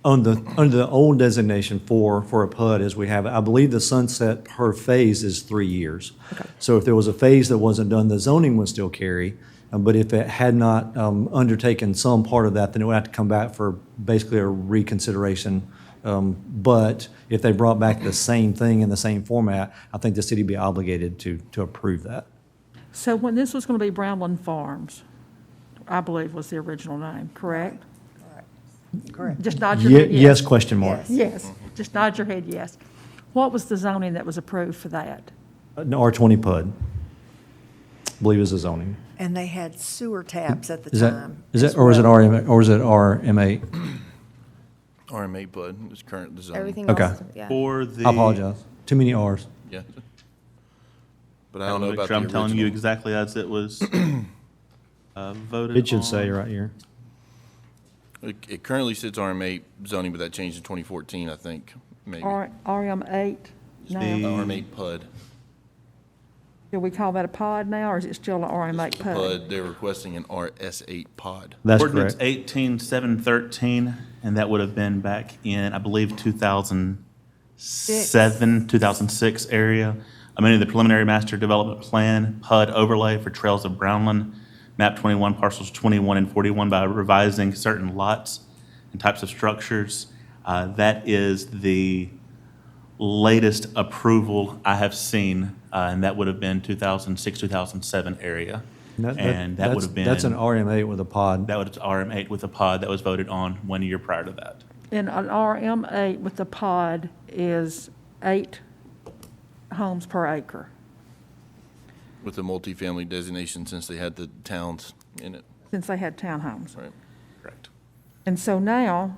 Under the old designation for a PUD, as we have, I believe the sunset per phase is 3 years. Okay. So if there was a phase that wasn't done, the zoning would still carry. But if it had not undertaken some part of that, then it would have to come back for basically a reconsideration. But if they brought back the same thing in the same format, I think the city would be obligated to approve that. So when this was going to be Brownland Farms, I believe was the original name, correct? Correct. Just nod your head yes. Yes, question mark. Yes, just nod your head yes. What was the zoning that was approved for that? An R20 PUD, I believe is the zoning. And they had sewer taps at the Is that, time. or is it RM, or is it RM8? RMA PUD is current design. Everything Okay. else, yeah. For the. I apologize. Too many R's. Yeah. But I I don't know want to about make sure the I'm telling you original. exactly as it was voted It should say on. right here. It currently sits RM8 zoning, but that changed in 2014, I think, maybe. RM8 now? The- RM8 PUD. Do we call that a pod now, or is it still an RM8 PUD? PUD, they're requesting an RS8 PUD. That's Ordinance correct. 18713, and that would have been back in, I believe, 2007, 2006 area. Amending the preliminary master development plan, PUD overlay for Trails of Brownland, map 21, parcels 21 and 41 by revising certain lots and types of structures. That is the latest approval I have seen, and that would have been 2006, 2007 area. And that would have been. That's an RM8 with a pod. That was RM8 with a pod that was voted on 1 year prior to that. And an RM8 with the pod is 8 homes per acre. With the multifamily designation since they had the towns in it. Since they had townhomes. Right. Correct. And so now,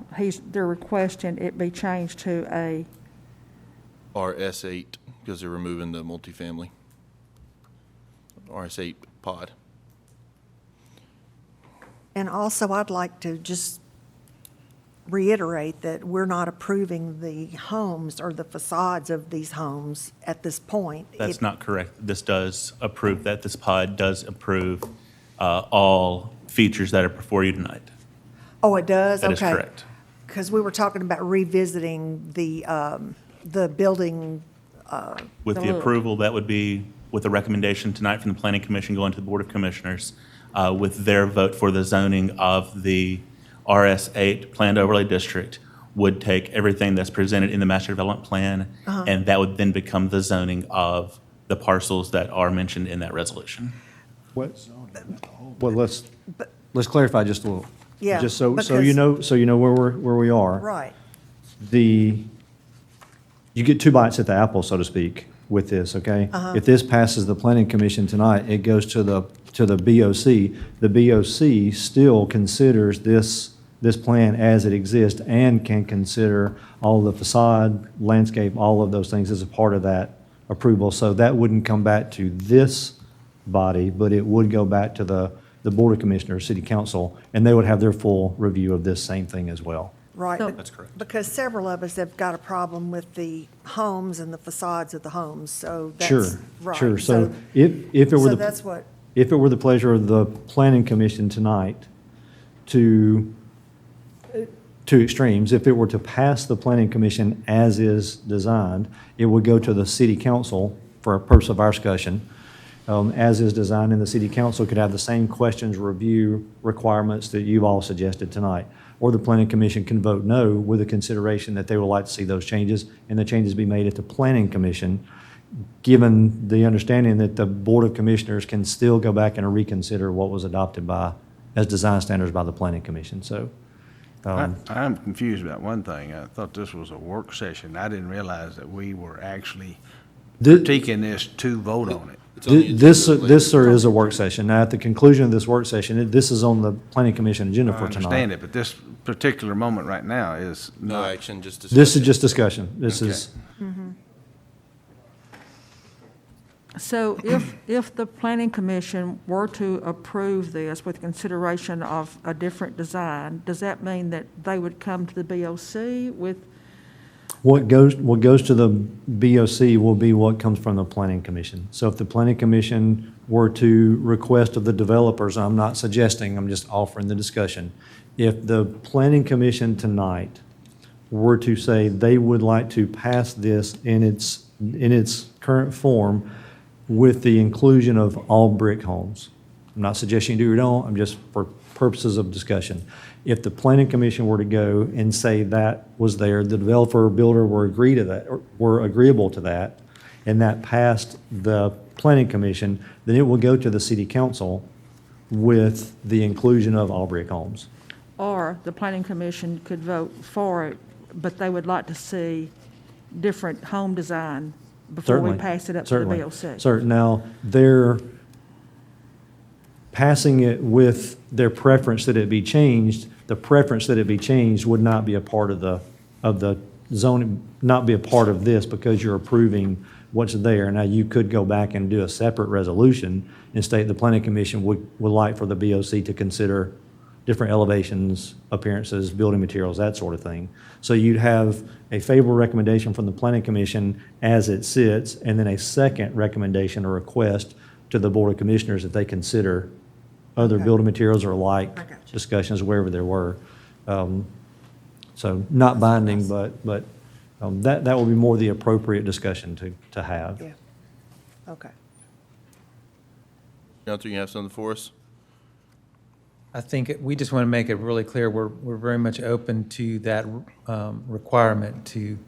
they're requesting it be changed to a, RS8, because they're removing the multifamily. RS8 PUD. And also, I'd like to just reiterate that we're not approving the homes or the facades of these homes at this point. That's not correct. This does approve that. This pod does approve all features that are before you tonight. Oh, it does? That is Okay. correct. Because we were talking about revisiting the building, With The the look. approval, that would be with a recommendation tonight from the Planning Commission going to the Board of Commissioners with their vote for the zoning of the RS8 Planned Overlay District would take everything that's presented in the Master Development Plan, and that would then become the zoning of the parcels that are mentioned in that resolution. Well, let's clarify just a little. Yeah, Just so because- you know where we are. right. You get 2 bites at the apple, so to speak, with this, okay? If this passes the planning commission tonight, it goes to the BOC. The BOC still considers this plan as it exists and can consider all the facade, landscape, all of those things as a part of that approval. So that wouldn't come back to this body, but it would go back to the Board of Commissioners, City Council, and they would have their full review of this same thing as well. Right. So- That's correct. Because several of us have got a problem with the homes and the facades of the homes, so that's. Sure, right. sure. So if it were So the. that's what, If it were the pleasure of the planning commission tonight to two extremes, if it were to pass the planning commission as is designed, it would go to the city council for a purpose of our discussion, as is designed, and the city council could have the same questions, review requirements that you've all suggested tonight. Or the planning commission can vote no with the consideration that they would like to see those changes, and the changes be made at the planning commission, given the understanding that the Board of Commissioners can still go back and reconsider what was adopted by, as design standards by the Planning Commission. So, I'm confused about one thing. I thought this was a work session. I didn't realize that we were actually critiquing this to vote on it. It's on the this, agenda later. this, sir, is a work session. Now, at the conclusion of this work session, this is on the Planning Commission agenda I for tonight. understand it, but this particular moment right now is No not. action, just This discussion. is just discussion. This Okay. is, So if the planning commission were to approve this with consideration of a different design, does that mean that they would come to the BOC with, what goes to the BOC will be what comes from the Planning Commission. So if the Planning Commission were to request of the developers, I'm not suggesting, I'm just offering the discussion. If the Planning Commission tonight were to say they would like to pass this in its current form with the inclusion of all brick homes, I'm not suggesting you do or don't, I'm just for purposes of discussion. If the Planning Commission were to go and say that was there, the developer or builder were agreeable to that, and that passed the Planning Commission, then it will go to the City Council with the inclusion of all brick homes. or the planning commission could vote for it, but they would like to see different home design before we Certainly, pass it up to the certainly. BOC? Certain. Now, they're passing it with their preference that it be changed. The preference that it be changed would not be a part of the zoning, not be a part of this because you're approving what's there. Now, you could go back and do a separate resolution and state the planning commission would like for the BOC to consider different elevations, appearances, building materials, that sort of thing. So you'd have a favorable recommendation from the planning commission as it sits, and then a second recommendation or request to the Board of Commissioners that they consider other building materials or like I got you. discussions wherever there were. So not binding, but that will be more the appropriate discussion to have. yeah, okay. Counselor, you have something for us? I think we just want to make it really clear, we're very much open to that requirement to,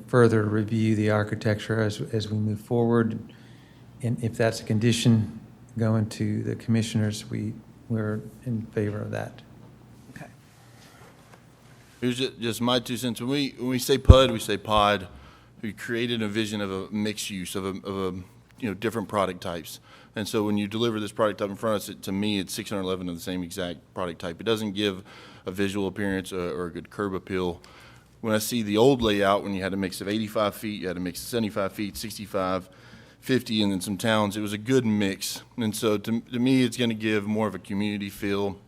further review the architecture as we move forward. And if that's a condition going to the commissioners, we're in favor of that. Okay. Here's just my 2 cents. When we say PUD, we say pod. We created a vision of a mixed use of a different product types. And so when you deliver this product type in front of us, to me, it's 611 of the same exact product type. It doesn't give a visual appearance or a good curb appeal. When I see the old layout, when you had a mix of 85 feet, you had a mix of 75 feet, 65, 50, and then some towns, it was a good mix. And so to me, it's going to give more of a community feel,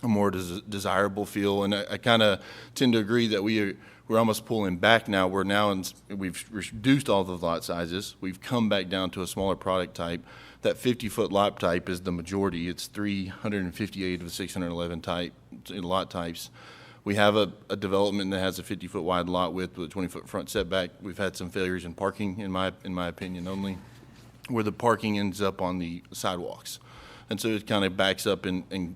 a more desirable feel. And I kind of tend to agree that we're almost pulling back now. We've reduced all the lot sizes. We've come back down to a smaller product type. That 50-foot lot type is the majority. It's 358 of the 611 lot types. We have a development that has a 50-foot wide lot width with a 20-foot front setback. We've had some failures in parking, in my opinion only, where the parking ends up on the sidewalks. And so it kind of backs up and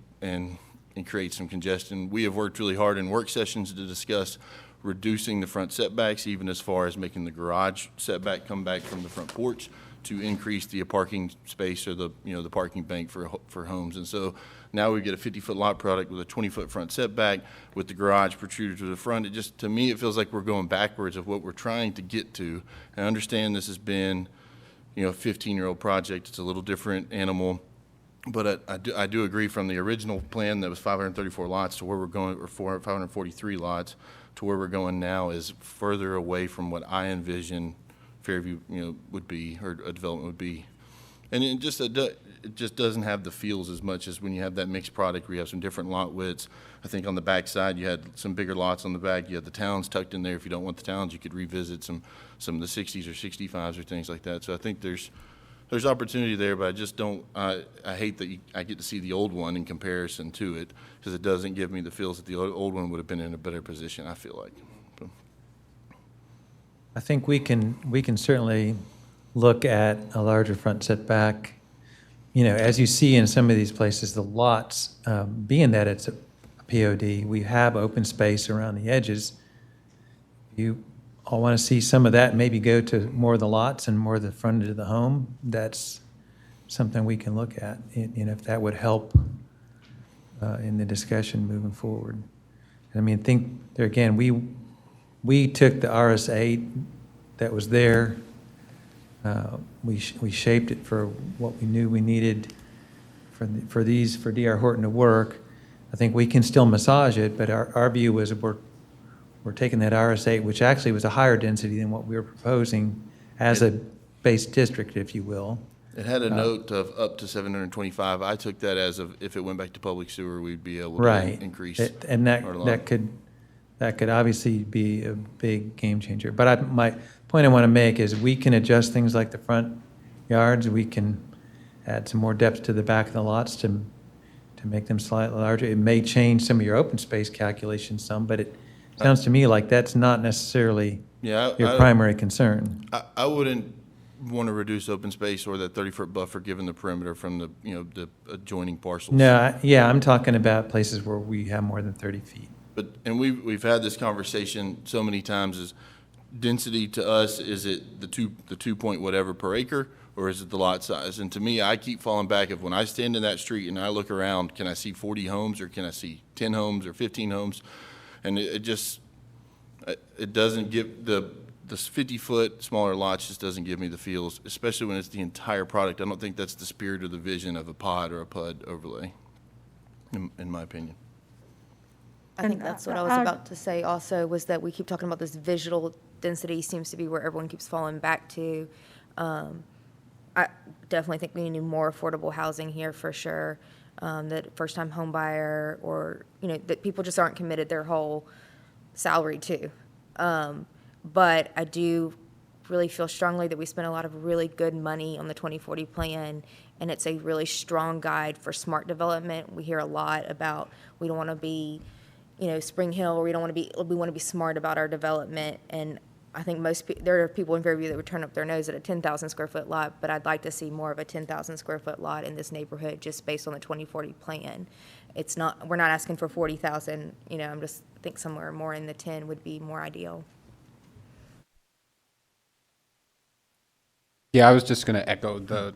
creates some congestion. We have worked really hard in work sessions to discuss reducing the front setbacks, even as far as making the garage setback come back from the front porch to increase the parking space or the parking bank for homes. And so now we get a 50-foot lot product with a 20-foot front setback with the garage protruded to the front. It just, to me, it feels like we're going backwards of what we're trying to get to. And I understand this has been, a 15-year-old project. It's a little different animal. But I do agree from the original plan that was 534 lots to where we're going, or 543 lots, to where we're going now is further away from what I envision Fairview, would be, or a development would be. And then just it just doesn't have the feels as much as when you have that mixed product where you have some different lot widths. I think on the back side, you had some bigger lots on the back. You had the towns tucked in there. If you don't want the towns, you could revisit some of the 60s or 65s or things like that. So I think there's opportunity there, but I just don't, I hate that I get to see the old one in comparison to it, because it doesn't give me the feels that the old one would have been in a better position, I feel like. So, I think we can certainly look at a larger front setback. You know, as you see in some of these places, the lots, being that it's a POD, we have open space around the edges. You all want to see some of that, maybe go to more of the lots and more of the frontage of the home. That's something we can look at, and if that would help in the discussion moving forward. I mean, think there again, we took the RS8 that was there. We shaped it for what we knew we needed for DR Horton to work. I think we can still massage it, but our view was we're taking that RS8, which actually was a higher density than what we were proposing as a base district, if you will. it had a note of up to 725. I took that as of, if it went back to public sewer, we'd be able to Right. increase. And our lot. that could obviously be a big game changer. But my point I want to make is we can adjust things like the front yards. We can add some more depth to the back of the lots to make them slightly larger. It may change some of your open space calculations some, but it sounds to me like that's not necessarily Yeah, your primary concern. I wouldn't want to reduce open space or that 30-foot buffer given the perimeter from the, the adjoining parcels. No, yeah, I'm talking about places where we have more than 30 feet. But, and we've had this conversation so many times, is density to us, is it the 2 point whatever per acre, or is it the lot size? And to me, I keep falling back of when I stand in that street and I look around, can I see 40 homes, or can I see 10 homes or 15 homes? And it just, it doesn't give, the 50-foot smaller lots just doesn't give me the feels, especially when it's the entire product. I don't think that's the spirit or the vision of a pod or a PUD overlay, in my opinion. I think And that's what I was about to say also, was that we keep talking about this visual density seems to be where everyone keeps falling back to. I definitely think we need more affordable housing here for sure. That first-time home buyer, or, that people just aren't committed their whole salary to. But I do really feel strongly that we spent a lot of really good money on the 2040 plan, and it's a really strong guide for smart development. We hear a lot about we don't want to be, Spring Hill, or we want to be smart about our development. And I think there are people in Fairview that would turn up their nose at a 10,000 square foot lot, but I'd like to see more of a 10,000 square foot lot in this neighborhood just based on the 2040 plan. We're not asking for 40,000, I think somewhere more in the 10 would be more ideal. Yeah, I was just going to echo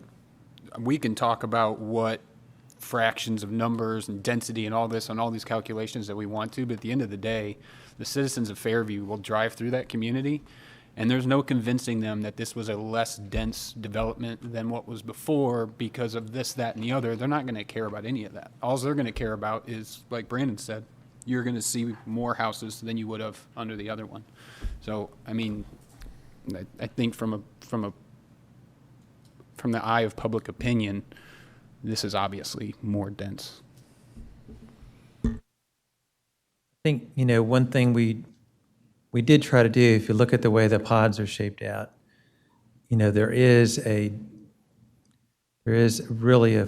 we can talk about what fractions of numbers and density and all this on all these calculations that we want to, but at the end of the day, the citizens of Fairview will drive through that community, and there's no convincing them that this was a less dense development than what was before because of this, that, and the other. They're not going to care about any of that. All they're going to care about is, like Brandon said, you're going to see more houses than you would have under the other one. So, I mean, I think from the eye of public opinion, this is obviously more dense. I think, one thing we did try to do, if you look at the way the pods are shaped out, there is really a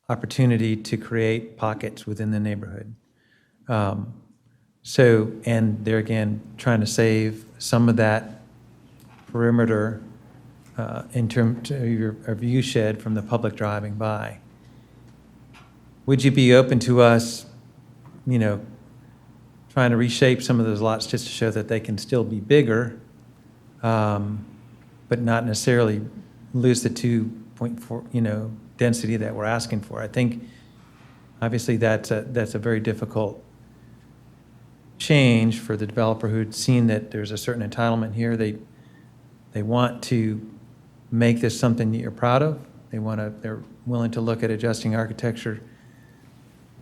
opportunity to create pockets within the neighborhood. And they're again trying to save some of that perimeter in terms of your view shed from the public driving by. Would you be open to us, trying to reshape some of those lots just to show that they can still be bigger, but not necessarily lose the 2.4, density that we're asking for? I think, obviously, that's a very difficult change for the developer who'd seen that there's a certain entitlement here. They want to make this something that you're proud of. They're willing to look at adjusting architecture,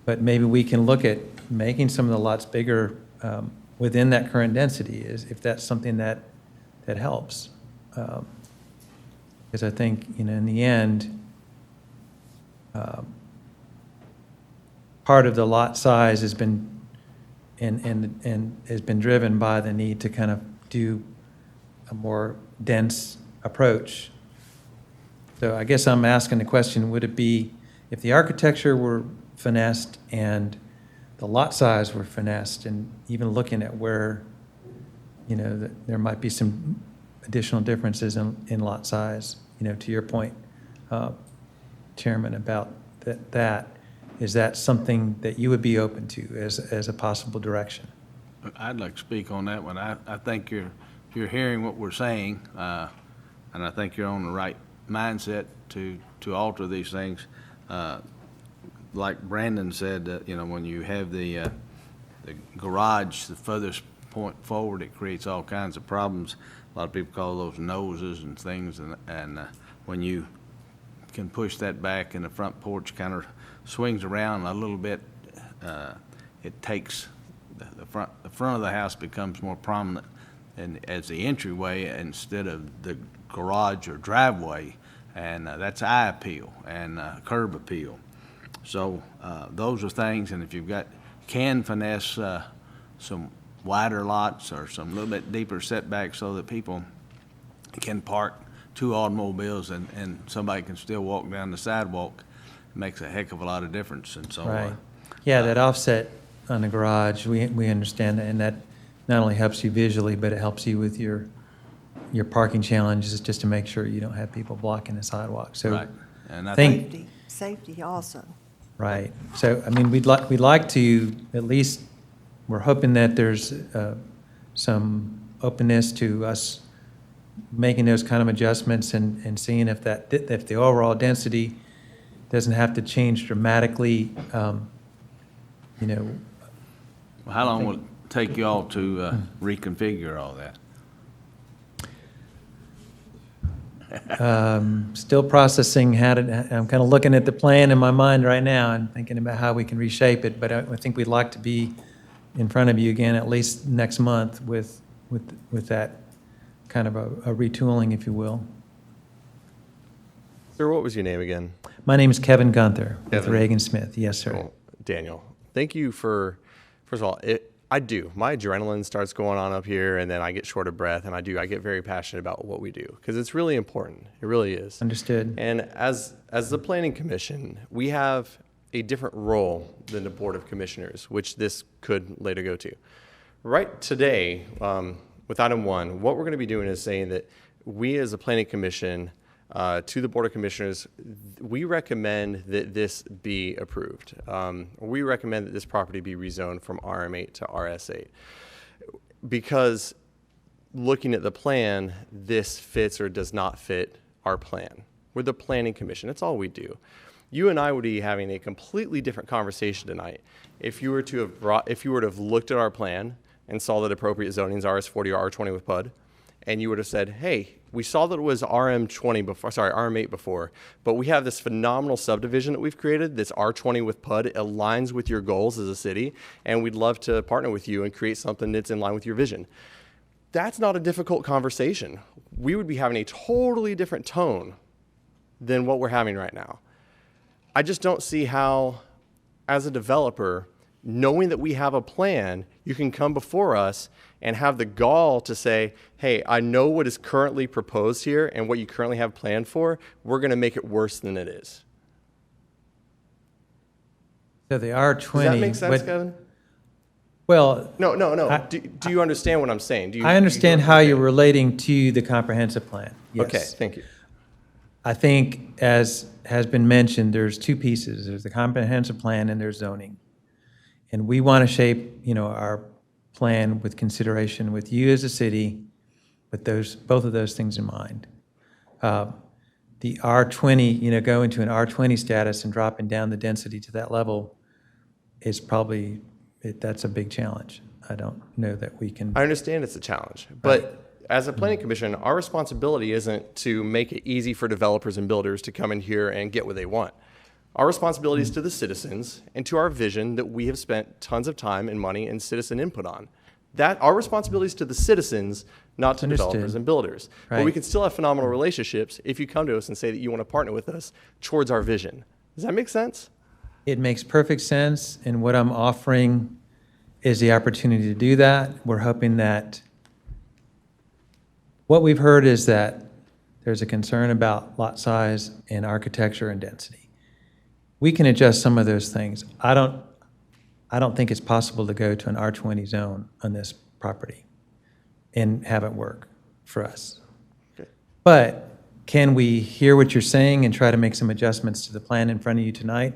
but maybe we can look at making some of the lots bigger within that current density, if that's something that helps. Because I think, in the end, part of the lot size has been, and has been driven by the need to kind of do a more dense approach. So I guess I'm asking the question, would it be, if the architecture were finessed and the lot size were finessed, and even looking at where, you know, there might be some additional differences in lot size, you know, to your point, Chairman, about that, is that something that you would be open to as a possible direction? I'd like to speak on that one. I think you're hearing what we're saying, and I think you're on the right mindset to alter these things. Like Brandon said, you know, when you have the garage, the furthest point forward, it creates all kinds of problems. A lot of people call those noses and things, and when you can push that back and the front porch kind of swings around a little bit, it takes the front of the house becomes more prominent and as the entryway instead of the garage or driveway, and that's eye appeal and curb appeal. So those are things, and if you've can finesse some wider lots or some little bit deeper setbacks so that people can park 2 automobiles and somebody can still walk down the sidewalk, it makes a heck of a lot of difference. And so, Right. Yeah, that offset on the garage, we understand that, and that not only helps you visually, but it helps you with your parking challenges, just to make sure you don't have people blocking the sidewalk. So right. And I think, Safety also. right. So, I mean, we'd like to, at least, we're hoping that there's some openness to us making those kind of adjustments and seeing if the overall density doesn't have to change dramatically, you know. Well, how long will it take you all to reconfigure all that? Still processing I'm kind of looking at the plan in my mind right now and thinking about how we can reshape it, but I think we'd like to be in front of you again at least next month with that kind of a retooling, if you will. Sir, what was your name again? My name is Kevin Gunther with Kevin. Reagan Smith. Yes, sir. Well, Daniel, thank you for, first of all, my adrenaline starts going on up here, and then I get short of breath, and I get very passionate about what we do, because it's really important. It really is. Understood. And as the Planning Commission, we have a different role than the Board of Commissioners, which this could later go to. Right today, with item 1, what we're going to be doing is saying that we as a Planning Commission, to the Board of Commissioners, we recommend that this be approved. We recommend that this property be rezoned from RM8 to RS8. Because looking at the plan, this fits or does not fit our plan. We're the Planning Commission. That's all we do. You and I would be having a completely different conversation tonight if you were to have looked at our plan and saw that appropriate zoning is RS40 or R20 with PUD, and you would have said, hey, we saw that it was RM8 before, but we have this phenomenal subdivision that we've created, this R20 with PUD. It aligns with your goals as a city, and we'd love to partner with you and create something that's in line with your vision. That's not a difficult conversation. We would be having a totally different tone than what we're having right now. I just don't see how, as a developer, knowing that we have a plan, you can come before us and have the gall to say, hey, I know what is currently proposed here and what you currently have planned for. We're going to make it worse than it is. So the R20. Does that make sense, Kevin? Well. No. Do you understand what I'm saying? I understand how you're relating to the comprehensive plan. Yes. Okay, thank you. I think, as has been mentioned, there's 2 pieces. There's the comprehensive plan and there's zoning. And we want to shape, our plan with consideration with you as a city, with both of those things in mind. The R20, go into an R20 status and dropping down the density to that level is probably, that's a big challenge. I don't know that we can. I understand it's a challenge, but as a planning commission, our responsibility isn't to make it easy for developers and builders to come in here and get what they want. Our responsibility is to the citizens and to our vision that we have spent tons of time and money and citizen input on. That our responsibility is to the citizens, not to developers and builders. Right. But we can still have phenomenal relationships if you come to us and say that you want to partner with us towards our vision. Does that make sense? It makes perfect sense, and what I'm offering is the opportunity to do that. We're hoping that, what we've heard is that there's a concern about lot size and architecture and density. We can adjust some of those things. I don't think it's possible to go to an R20 zone on this property and have it work for us. Okay. But can we hear what you're saying and try to make some adjustments to the plan in front of you tonight?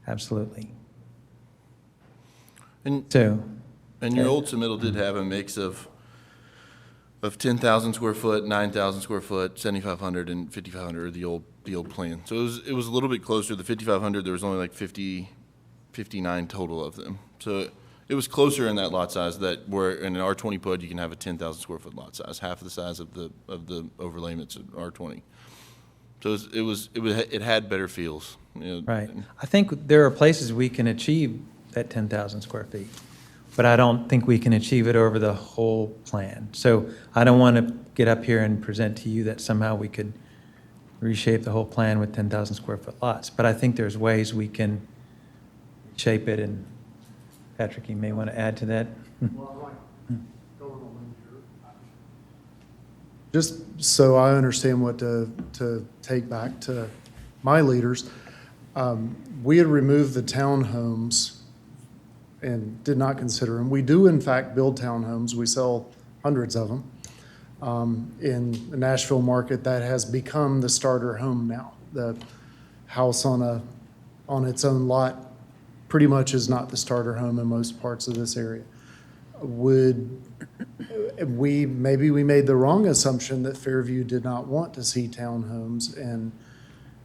Absolutely. And So, your old submittal did have a mix of 10,000 square foot, 9,000 square foot, 7,500 and 5,500, the old plan. So it was a little bit closer. The 5,500, there was only like 59 total of them. So it was closer in that lot size that where in an R20 PUD, you can have a 10,000 square foot lot size, half the size of the overlay limits of R20. So it had better feels. You know. right. I think there are places we can achieve that 10,000 square feet, but I don't think we can achieve it over the whole plan. So I don't want to get up here and present to you that somehow we could reshape the whole plan with 10,000 square foot lots. But I think there's ways we can shape it, and Patrick, you may want to add to that. Just so I understand what to take back to my leaders, we had removed the townhomes and did not consider them. We do in fact build townhomes. We sell hundreds of them. In the Nashville market, that has become the starter home now. The house on its own lot pretty much is not the starter home in most parts of this area. Maybe we made the wrong assumption that Fairview did not want to see townhomes and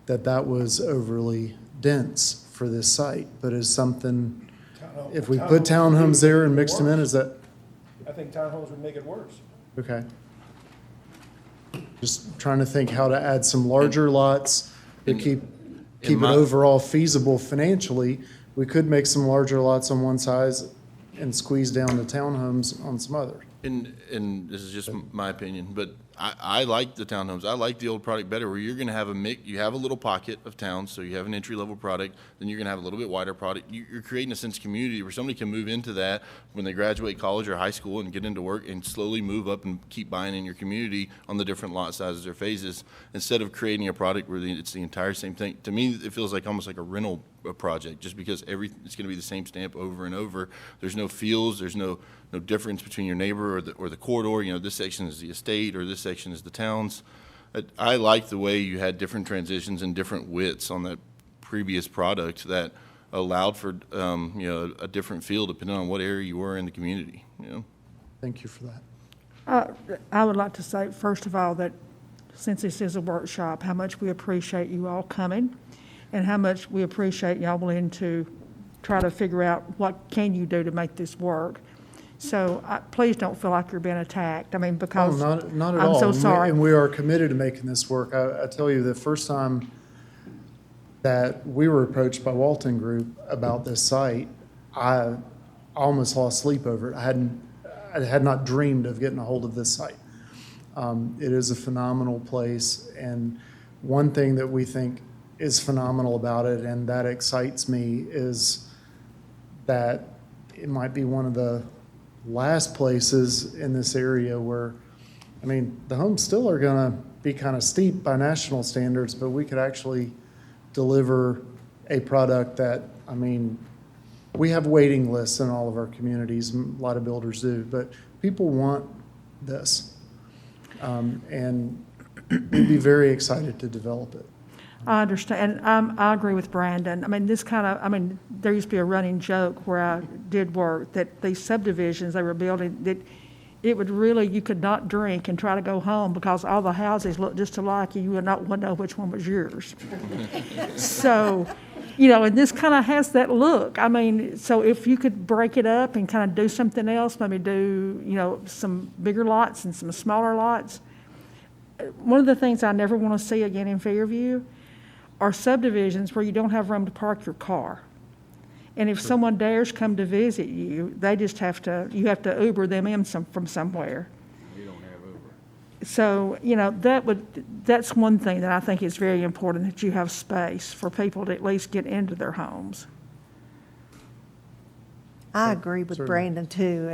that was overly dense for this site, but is something, if we put townhomes there and mixed them in, is that, I think townhomes would make it worse. okay? Just trying to think how to add some larger lots to keep it overall feasible financially. We could make some larger lots on one side and squeeze down the townhomes on some others. And this is just my opinion, but I like the townhomes. I like the old product better, where you're going to have you have a little pocket of town, so you have an entry-level product, then you're going to have a little bit wider product. You're creating a sense of community where somebody can move into that when they graduate college or high school and get into work and slowly move up and keep buying in your community on the different lot sizes or phases, instead of creating a product where it's the entire same thing. To me, it feels like almost like a rental project, just because it's going to be the same stamp over and over. There's no feels, there's no difference between your neighbor or the corridor. You know, this section is the estate or this section is the towns. I like the way you had different transitions and different widths on that previous product that allowed for a different feel depending on what area you were in the community. You know. Thank you for that. I would like to say, first of all, that since this is a workshop, how much we appreciate you all coming and how much we appreciate y'all willing to try to figure out what can you do to make this work. So please don't feel like you're being attacked. I mean, because not at I'm all. so sorry. And we are committed to making this work. I tell you, the first time that we were approached by Walton Group about this site, I almost lost sleep over it. I had not dreamed of getting a hold of this site. It is a phenomenal place, and one thing that we think is phenomenal about it, and that excites me, is that it might be one of the last places in this area where, I mean, the homes still are going to be kind of steep by national standards, but we could actually deliver a product that, I mean, we have waiting lists in all of our communities, a lot of builders do, but people want this. And we'd be very excited to develop it. I understand, and I agree with Brandon. I mean, there used to be a running joke where I did work that these subdivisions they were building, that it would really, you could not drink and try to go home because all the houses looked just alike. You would not know which one was yours. So, and this kind of has that look. I mean, so if you could break it up and kind of do something else, maybe do, some bigger lots and some smaller lots. One of the things I never want to see again in Fairview are subdivisions where you don't have room to park your car. And if someone dares come to visit you, you have to Uber them in from somewhere. We don't have Uber. So, that's one thing that I think is very important, that you have space for people to at least get into their homes. I agree with Certainly. Brandon too,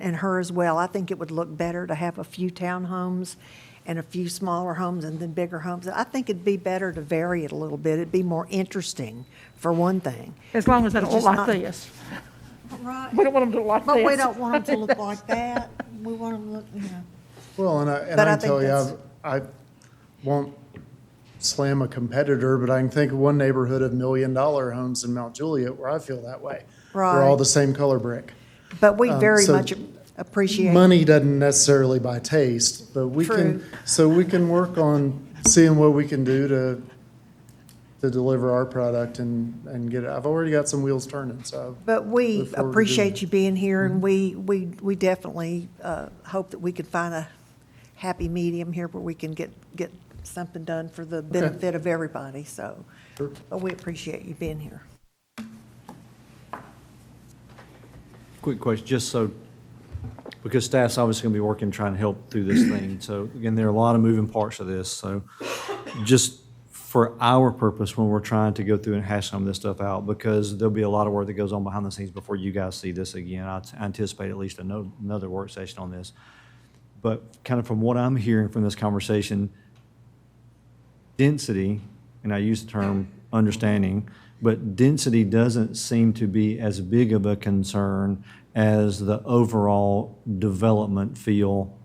and her as well. I think it would look better to have a few townhomes and a few smaller homes and then bigger homes. I think it'd be better to vary it a little bit. It'd be more interesting, for one thing. As long as they don't It's look just like not- this. Right. We don't want them to look like this. But we don't want them to look like that. We want them to look, Well, and But I I can tell think you, that's- I won't slam a competitor, but I can think of one neighborhood of $1 million homes in Mount Juliet where I feel that way. They're all Right. the same color brick. but we very so much appreciate. Money doesn't necessarily buy taste, but we True. we can work on seeing what we can do to deliver our product and get it. I've already got some wheels turning, so. But we Look forward to doing appreciate it. you being here, and we definitely hope that we can find a happy medium here where we can get something done for the benefit of everybody, so. Sure. But we appreciate you being here. Quick question, just so, because staff's obviously going to be working, trying to help through this thing. So again, there are a lot of moving parts to this. So just for our purpose, when we're trying to go through and hash some of this stuff out, because there'll be a lot of work that goes on behind the scenes before you guys see this again. I anticipate at least another work session on this. But kind of from what I'm hearing from this conversation, density, and I use the term understanding, but density doesn't seem to be as big of a concern as the overall development feel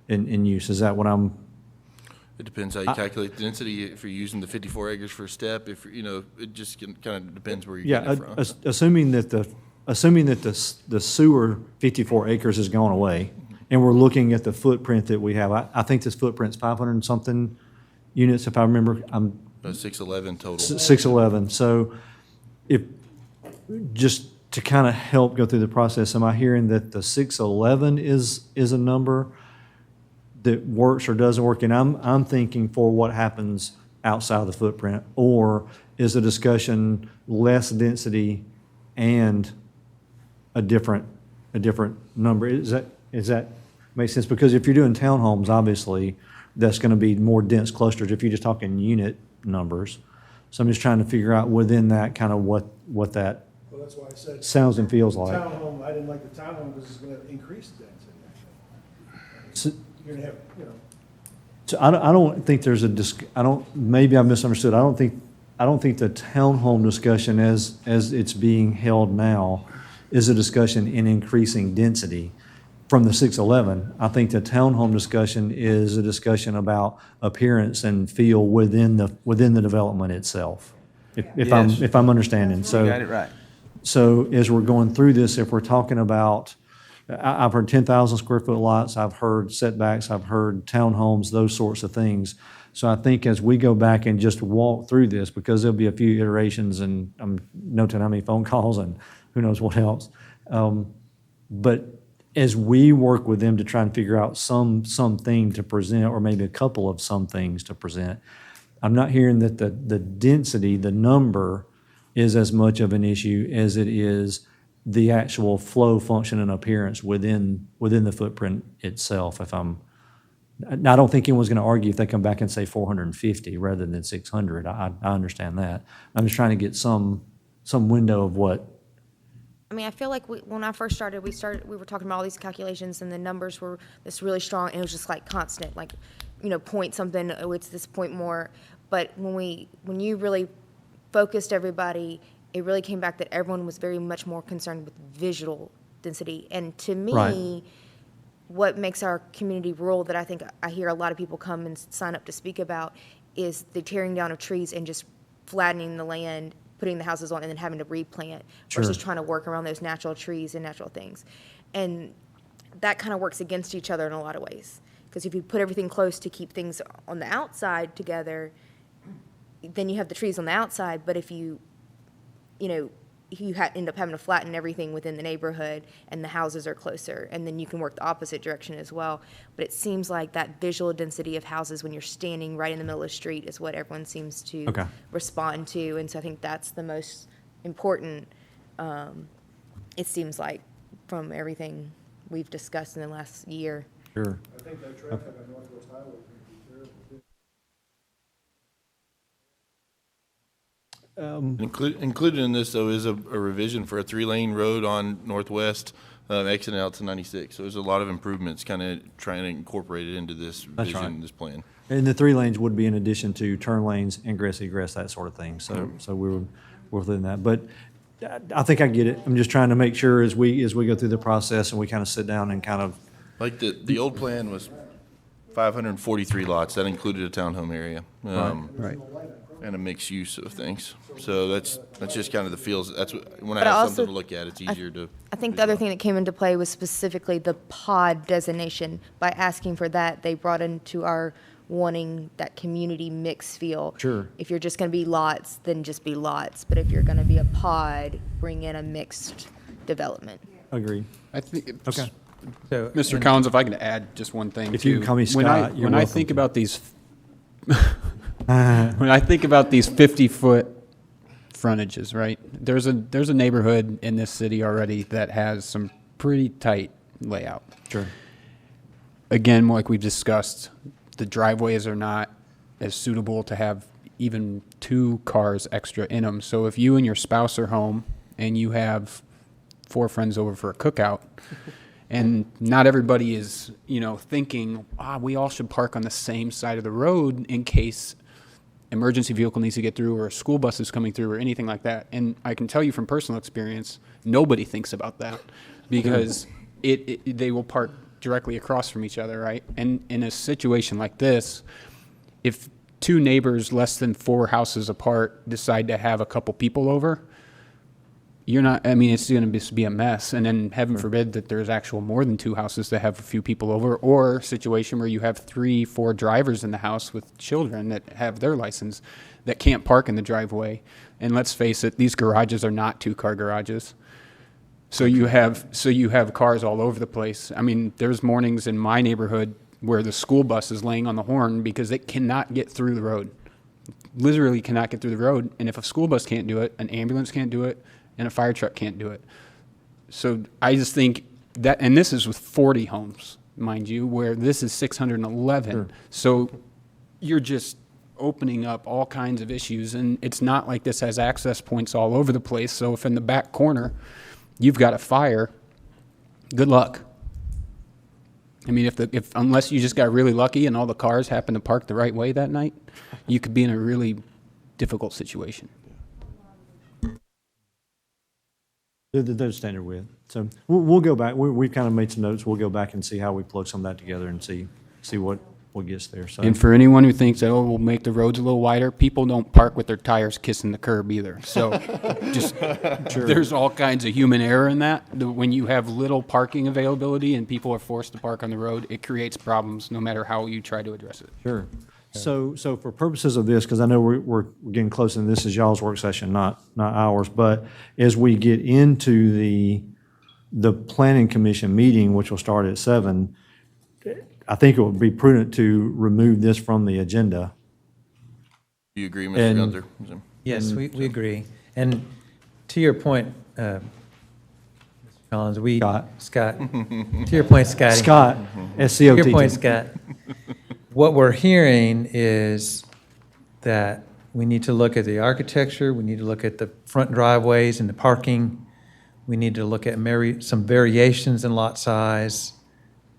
in use. Is that what I'm? It depends how you calculate the density, if you're using the 54 acres for a step, if, it just kind of depends where you're Yeah, getting it from. assuming that the sewer 54 acres has gone away, and we're looking at the footprint that we have. I think this footprint's 500 and something units, if I remember. I'm 611 total. 611. So if, just to kind of help go through the process, am I hearing that the 611 is a number that works or doesn't work? And I'm thinking for what happens outside the footprint, or is the discussion less density and a different number? Is that make sense? Because if you're doing townhomes, obviously, that's going to be more dense clusters if you're just talking unit numbers. So I'm just trying to figure out within that kind of what that Well, that's why I said. sounds and feels like. Townhome, I didn't like the townhome because it's going to increase the density, actually. So, You're going to have, so I don't think there's maybe I misunderstood. I don't think the townhome discussion as it's being held now is a discussion in increasing density from the 611. I think the townhome discussion is a discussion about appearance and feel within the development itself. If I'm understanding. So You got it right. So as we're going through this, if we're talking about, I've heard 10,000 square foot lots, I've heard setbacks, I've heard townhomes, those sorts of things. So I think as we go back and just walk through this, because there'll be a few iterations and I'm noting how many phone calls and who knows what else. But as we work with them to try and figure out something to present, or maybe a couple of some things to present, I'm not hearing that the density, the number, is as much of an issue as it is the actual flow, function, and appearance within the footprint itself. I don't think anyone's going to argue if they come back and say 450 rather than 600. I understand that. I'm just trying to get some window of what. I mean, I feel like when I first started, we were talking about all these calculations, and the numbers were this really strong, and it was just like constant, like, point something, oh, it's this point more. But when you really focused everybody, it really came back that everyone was very much more concerned with visual density. And to me, Right. what makes our community rural, that I think I hear a lot of people come and sign up to speak about, is the tearing down of trees and just flattening the land, putting the houses on, and then having to replant versus Sure. trying to work around those natural trees and natural things. And that kind of works against each other in a lot of ways. Because if you put everything close to keep things on the outside together, then you have the trees on the outside. But if you end up having to flatten everything within the neighborhood, and the houses are closer, and then you can work the opposite direction as well. But it seems like that visual density of houses when you're standing right in the middle of the street is what everyone seems to Okay. respond to. And so I think that's the most important, it seems like, from everything we've discussed in the last year. Sure. I think that traffic on Northwest Highway is going to be terrible, too. Included in this, though, is a revision for a 3-lane road on Northwest, exiting out to 96. So there's a lot of improvements kind of trying to incorporate it into this That's vision, right. this plan. And the 3 lanes would be in addition to turn lanes, ingress, egress, that sort of thing. So, we're within that. But I think I get it. I'm just trying to make sure as we go through the process and we kind of sit down and kind of, Like the old plan was 543 lots. That included a townhome area. Right. And a mixed use of things. So that's just kind of the feels. That's when I But I have also- something to look at, it's easier to. I think the other thing that came into play was specifically the pod designation. By asking for that, they brought into our wanting that community mix feel. Sure. If you're just going to be lots, then just be lots. But if you're going to be a pod, bring in a mixed development. agree. I think, Okay. So, Mr. and- Collins, if I can add just one thing. If you can too. call me When I- Scott, you're When I welcome think to. about these, when I think about these 50-foot frontages, right? There's a neighborhood in this city already that has some pretty tight layout. Sure. Again, like we've discussed, the driveways are not as suitable to have even 2 cars extra in them. So if you and your spouse are home and you have 4 friends over for a cookout, and not everybody is, thinking, we all should park on the same side of the road in case emergency vehicle needs to get through or a school bus is coming through or anything like that. And I can tell you from personal experience, nobody thinks about that because they will park directly across from each other, right? And in a situation like this, if 2 neighbors less than 4 houses apart decide to have a couple people over, it's going to be a mess. And then heaven forbid that there's actual more than 2 houses that have a few people over, or a situation where you have 3, 4 drivers in the house with children that have their license that can't park in the driveway. And let's face it, these garages are not 2-car garages. So you have cars all over the place. I mean, there's mornings in my neighborhood where the school bus is laying on the horn because it cannot get through the road. Literally cannot get through the road. And if a school bus can't do it, an ambulance can't do it, and a fire truck can't do it. So I just think that, and this is with 40 homes, mind you, where this is 611. Sure. So you're just opening up all kinds of issues, and it's not like this has access points all over the place. So if in the back corner you've got a fire, good luck. I mean, if unless you just got really lucky and all the cars happen to park the right way that night, you could be in a really difficult situation. They're standard width. So we'll go back. We've kind of made some notes. We'll go back and see how we plug some of that together and see what gets there. So. And for anyone who thinks that, we'll make the roads a little wider, people don't park with their tires kissing the curb either. So just, there's all kinds of human error in that. When you have little parking availability and people are forced to park on the road, it creates problems no matter how you try to address it. Sure. So for purposes of this, because I know we're getting close, and this is y'all's work session, not ours, but as we get into the planning commission meeting, which will start at 7, I think it would be prudent to remove this from the agenda. Do you agree, Mr. And- Gunther? Yes, we agree. And to your point, Mr. Collins, Scott, to your point, Scotty. Scott, To SCOT. your point, Scott, what we're hearing is that we need to look at the architecture, we need to look at the front driveways and the parking, we need to look at some variations in lot size,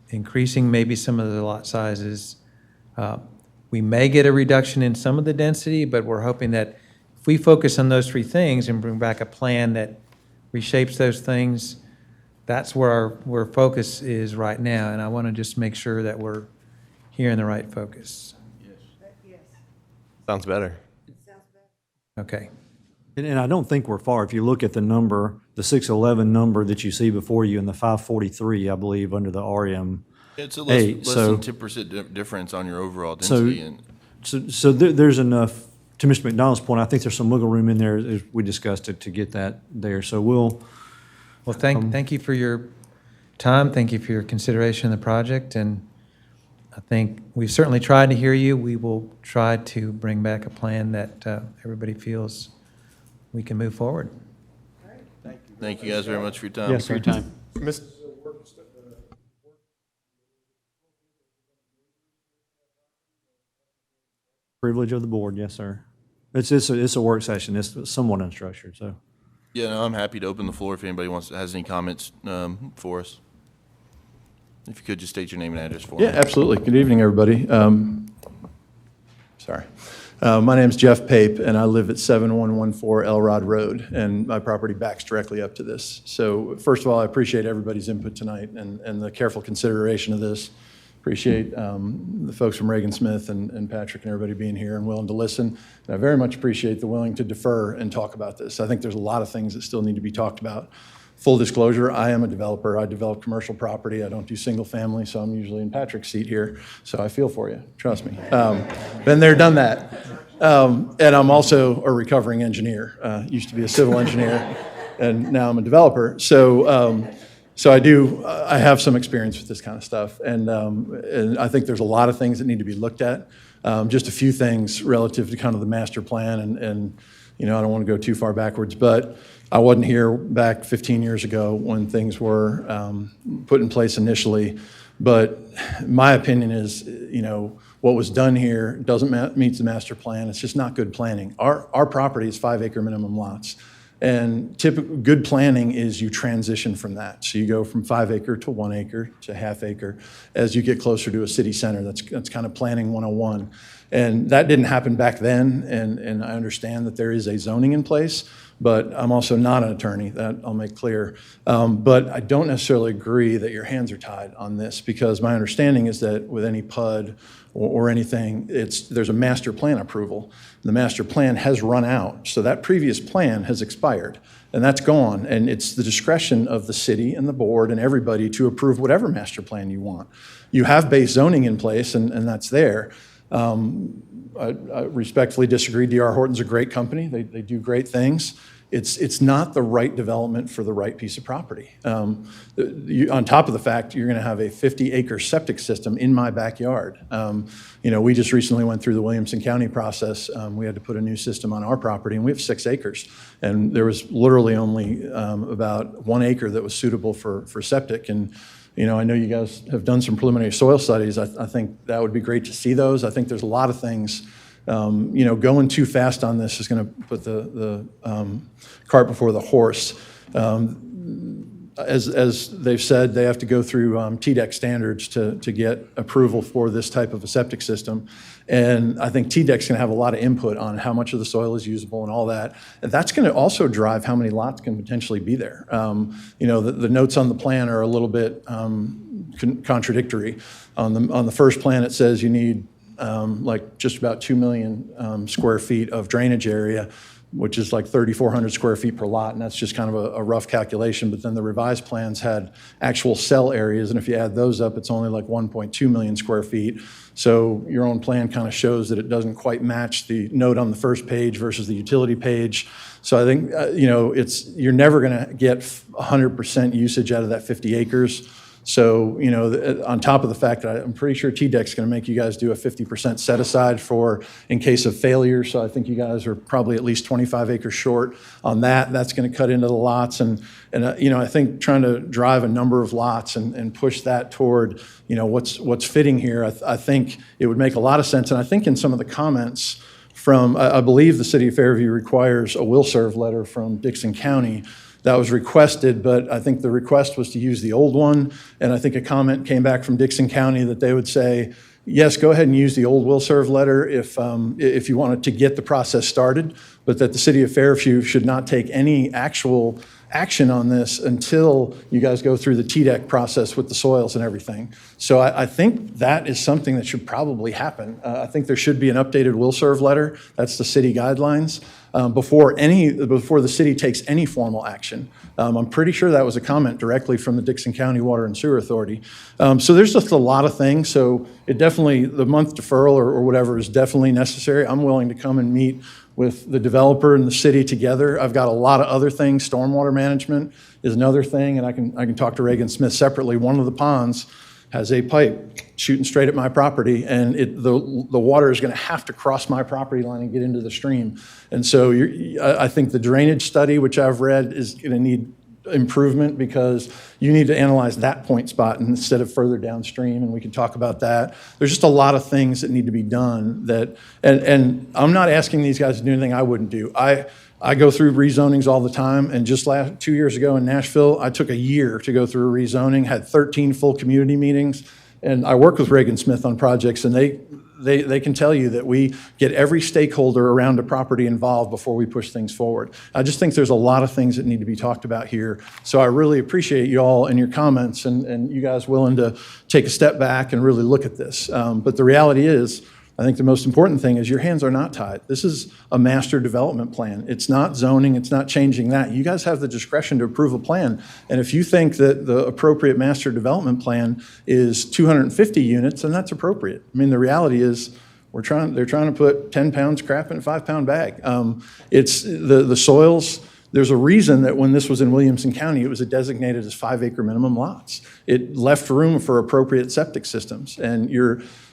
increasing maybe some of the lot sizes. We may get a reduction in some of the density, but we're hoping that if we focus on those 3 things and bring back a plan that reshapes those things, that's where our focus is right now. And I want to just make sure that we're hearing the right focus. Sounds better. Okay. And I don't think we're far. If you look at the number, the 611 number that you see before you and the 543, I believe, under the RM. It's a Hey, less so- than 10% difference on your overall So- density. And So there's enough, to Mr. McDonald's point, I think there's some wiggle room in there, as we discussed, to get that there. So Well, thank you for your time. Thank you for your consideration of the project. And I think we've certainly tried to hear you. We will try to bring back a plan that everybody feels we can move forward. thank you guys very much for your time. Yes, For your time. Privilege of the board, yes, sir. It's a work session. It's somewhat unstructured, so. Yeah, no, I'm happy to open the floor if anybody has any comments for us. If you could just state your name and address for me. Yeah, absolutely. Good evening, everybody. Sorry. My name's Jeff Pape, and I live at 7114 Elrod Road, and my property backs directly up to this. So first of all, I appreciate everybody's input tonight and the careful consideration of this. Appreciate the folks from Reagan Smith and Patrick and everybody being here and willing to listen. And I very much appreciate the willing to defer and talk about this. I think there's a lot of things that still need to be talked about. Full disclosure, I am a developer. I develop commercial property. I don't do single family, so I'm usually in Patrick's seat here. So I feel for you, trust me. Been there, done that. And I'm also a recovering engineer. Used to be a civil engineer, and now I'm a developer. So I have some experience with this kind of stuff. And I think there's a lot of things that need to be looked at. Just a few things relative to kind of the master plan and I don't want to go too far backwards, but I wasn't here back 15 years ago when things were put in place initially. But my opinion is, what was done here doesn't meet the master plan. It's just not good planning. Our property is 5-acre minimum lots. And typical good planning is you transition from that. So you go from 5-acre to 1 acre to half-acre as you get closer to a city center. That's kind of planning 101. And that didn't happen back then, and I understand that there is a zoning in place, but I'm also not an attorney, that I'll make clear. But I don't necessarily agree that your hands are tied on this, because my understanding is that with any PUD or anything, there's a master plan approval. The master plan has run out, so that previous plan has expired, and that's gone. And it's the discretion of the city and the board and everybody to approve whatever master plan you want. You have base zoning in place, and that's there. I respectfully disagree. D.R. Horton's a great company. They do great things. It's not the right development for the right piece of property. On top of the fact, you're going to have a 50-acre septic system in my backyard. We just recently went through the Williamson County process. We had to put a new system on our property, and we have 6 acres. And there was literally only about 1 acre that was suitable for septic. And I know you guys have done some preliminary soil studies. I think that would be great to see those. I think there's a lot of things. Going too fast on this is going to put the cart before the horse. As they've said, they have to go through TDEC standards to get approval for this type of a septic system. And I think TDEC's going to have a lot of input on how much of the soil is usable and all that. And that's going to also drive how many lots can potentially be there. The notes on the plan are a little bit contradictory. On the first plan, it says you need just about 2 million square feet of drainage area, which is like 3,400 square feet per lot, and that's just kind of a rough calculation. But then the revised plans had actual cell areas, and if you add those up, it's only like 1.2 million square feet. So your own plan kind of shows that it doesn't quite match the note on the first page versus the utility page. So I think, you're never going to get 100% usage out of that 50 acres. So, on top of the fact that I'm pretty sure TDEC's going to make you guys do a 50% set aside for in case of failure. So I think you guys are probably at least 25 acres short on that. That's going to cut into the lots. And I think trying to drive a number of lots and push that toward, what's fitting here, I think it would make a lot of sense. And I think in some of the comments from, I believe the city of Fairview requires a will serve letter from Dixon County. That was requested, but I think the request was to use the old one. And I think a comment came back from Dixon County that they would say, yes, go ahead and use the old will serve letter if you wanted to get the process started, but that the city of Fairview should not take any actual action on this until you guys go through the TDEC process with the soils and everything. So I think that is something that should probably happen. I think there should be an updated will serve letter. That's the city guidelines. Before the city takes any formal action. I'm pretty sure that was a comment directly from the Dixon County Water and Sewer Authority. So there's just a lot of things. So the month deferral or whatever is definitely necessary. I'm willing to come and meet with the developer and the city together. I've got a lot of other things. Stormwater management is another thing, and I can talk to Reagan Smith separately. One of the ponds has a pipe shooting straight at my property, and the water is going to have to cross my property line and get into the stream. And so I think the drainage study, which I've read, is going to need improvement because you need to analyze that point spot instead of further downstream, and we can talk about that. There's just a lot of things that need to be done that, and I'm not asking these guys to do anything I wouldn't do. I go through rezonings all the time, and just 2 years ago in Nashville, I took a year to go through a rezoning, had 13 full community meetings, and I work with Reagan Smith on projects, and they can tell you that we get every stakeholder around a property involved before we push things forward. I just think there's a lot of things that need to be talked about here. So I really appreciate you all and your comments and you guys willing to take a step back and really look at this. But the reality is, I think the most important thing is your hands are not tied. This is a master development plan. It's not zoning, it's not changing that. You guys have the discretion to approve a plan. And if you think that the appropriate master development plan is 250 units, then that's appropriate. I mean, the reality is they're trying to put 10 pounds crap in a 5-pound bag. It's the soils. There's a reason that when this was in Williamson County, it was designated as 5-acre minimum lots. It left room for appropriate septic systems. And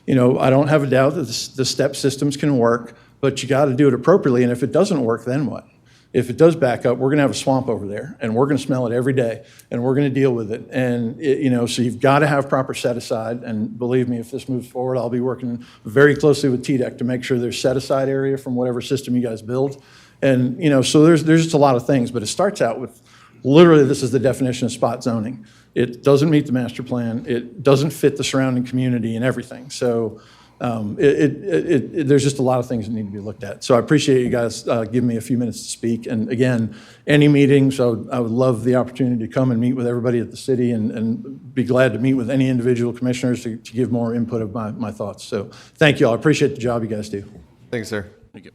I don't have a doubt that the step systems can work, but you got to do it appropriately. And if it doesn't work, then what? If it does back up, we're going to have a swamp over there, and we're going to smell it every day, and we're going to deal with it. And so you've got to have proper set aside. And believe me, if this moves forward, I'll be working very closely with TDEC to make sure there's set aside area from whatever system you guys build. And so there's just a lot of things, but it starts out with literally this is the definition of spot zoning. It doesn't meet the master plan. It doesn't fit the surrounding community and everything. So there's just a lot of things that need to be looked at. So I appreciate you guys giving me a few minutes to speak. And again, any meeting, so I would love the opportunity to come and meet with everybody at the city and be glad to meet with any individual commissioners to give more input of my thoughts. So thank you all. I appreciate the job you guys do. Thanks, sir. Thank you.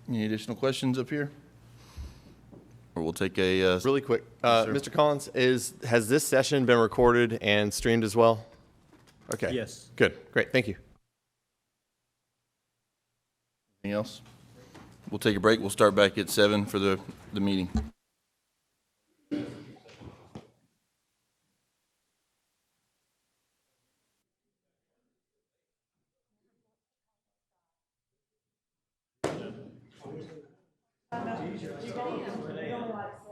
Any additional questions up here? Or we'll take a... Really quick. Yes, sir. Mr. Collins, has this session been recorded and streamed as well? Okay. Yes. Good. Great. Thank you. Anything else? We'll take a break. We'll start back at 7 for the meeting. You don't like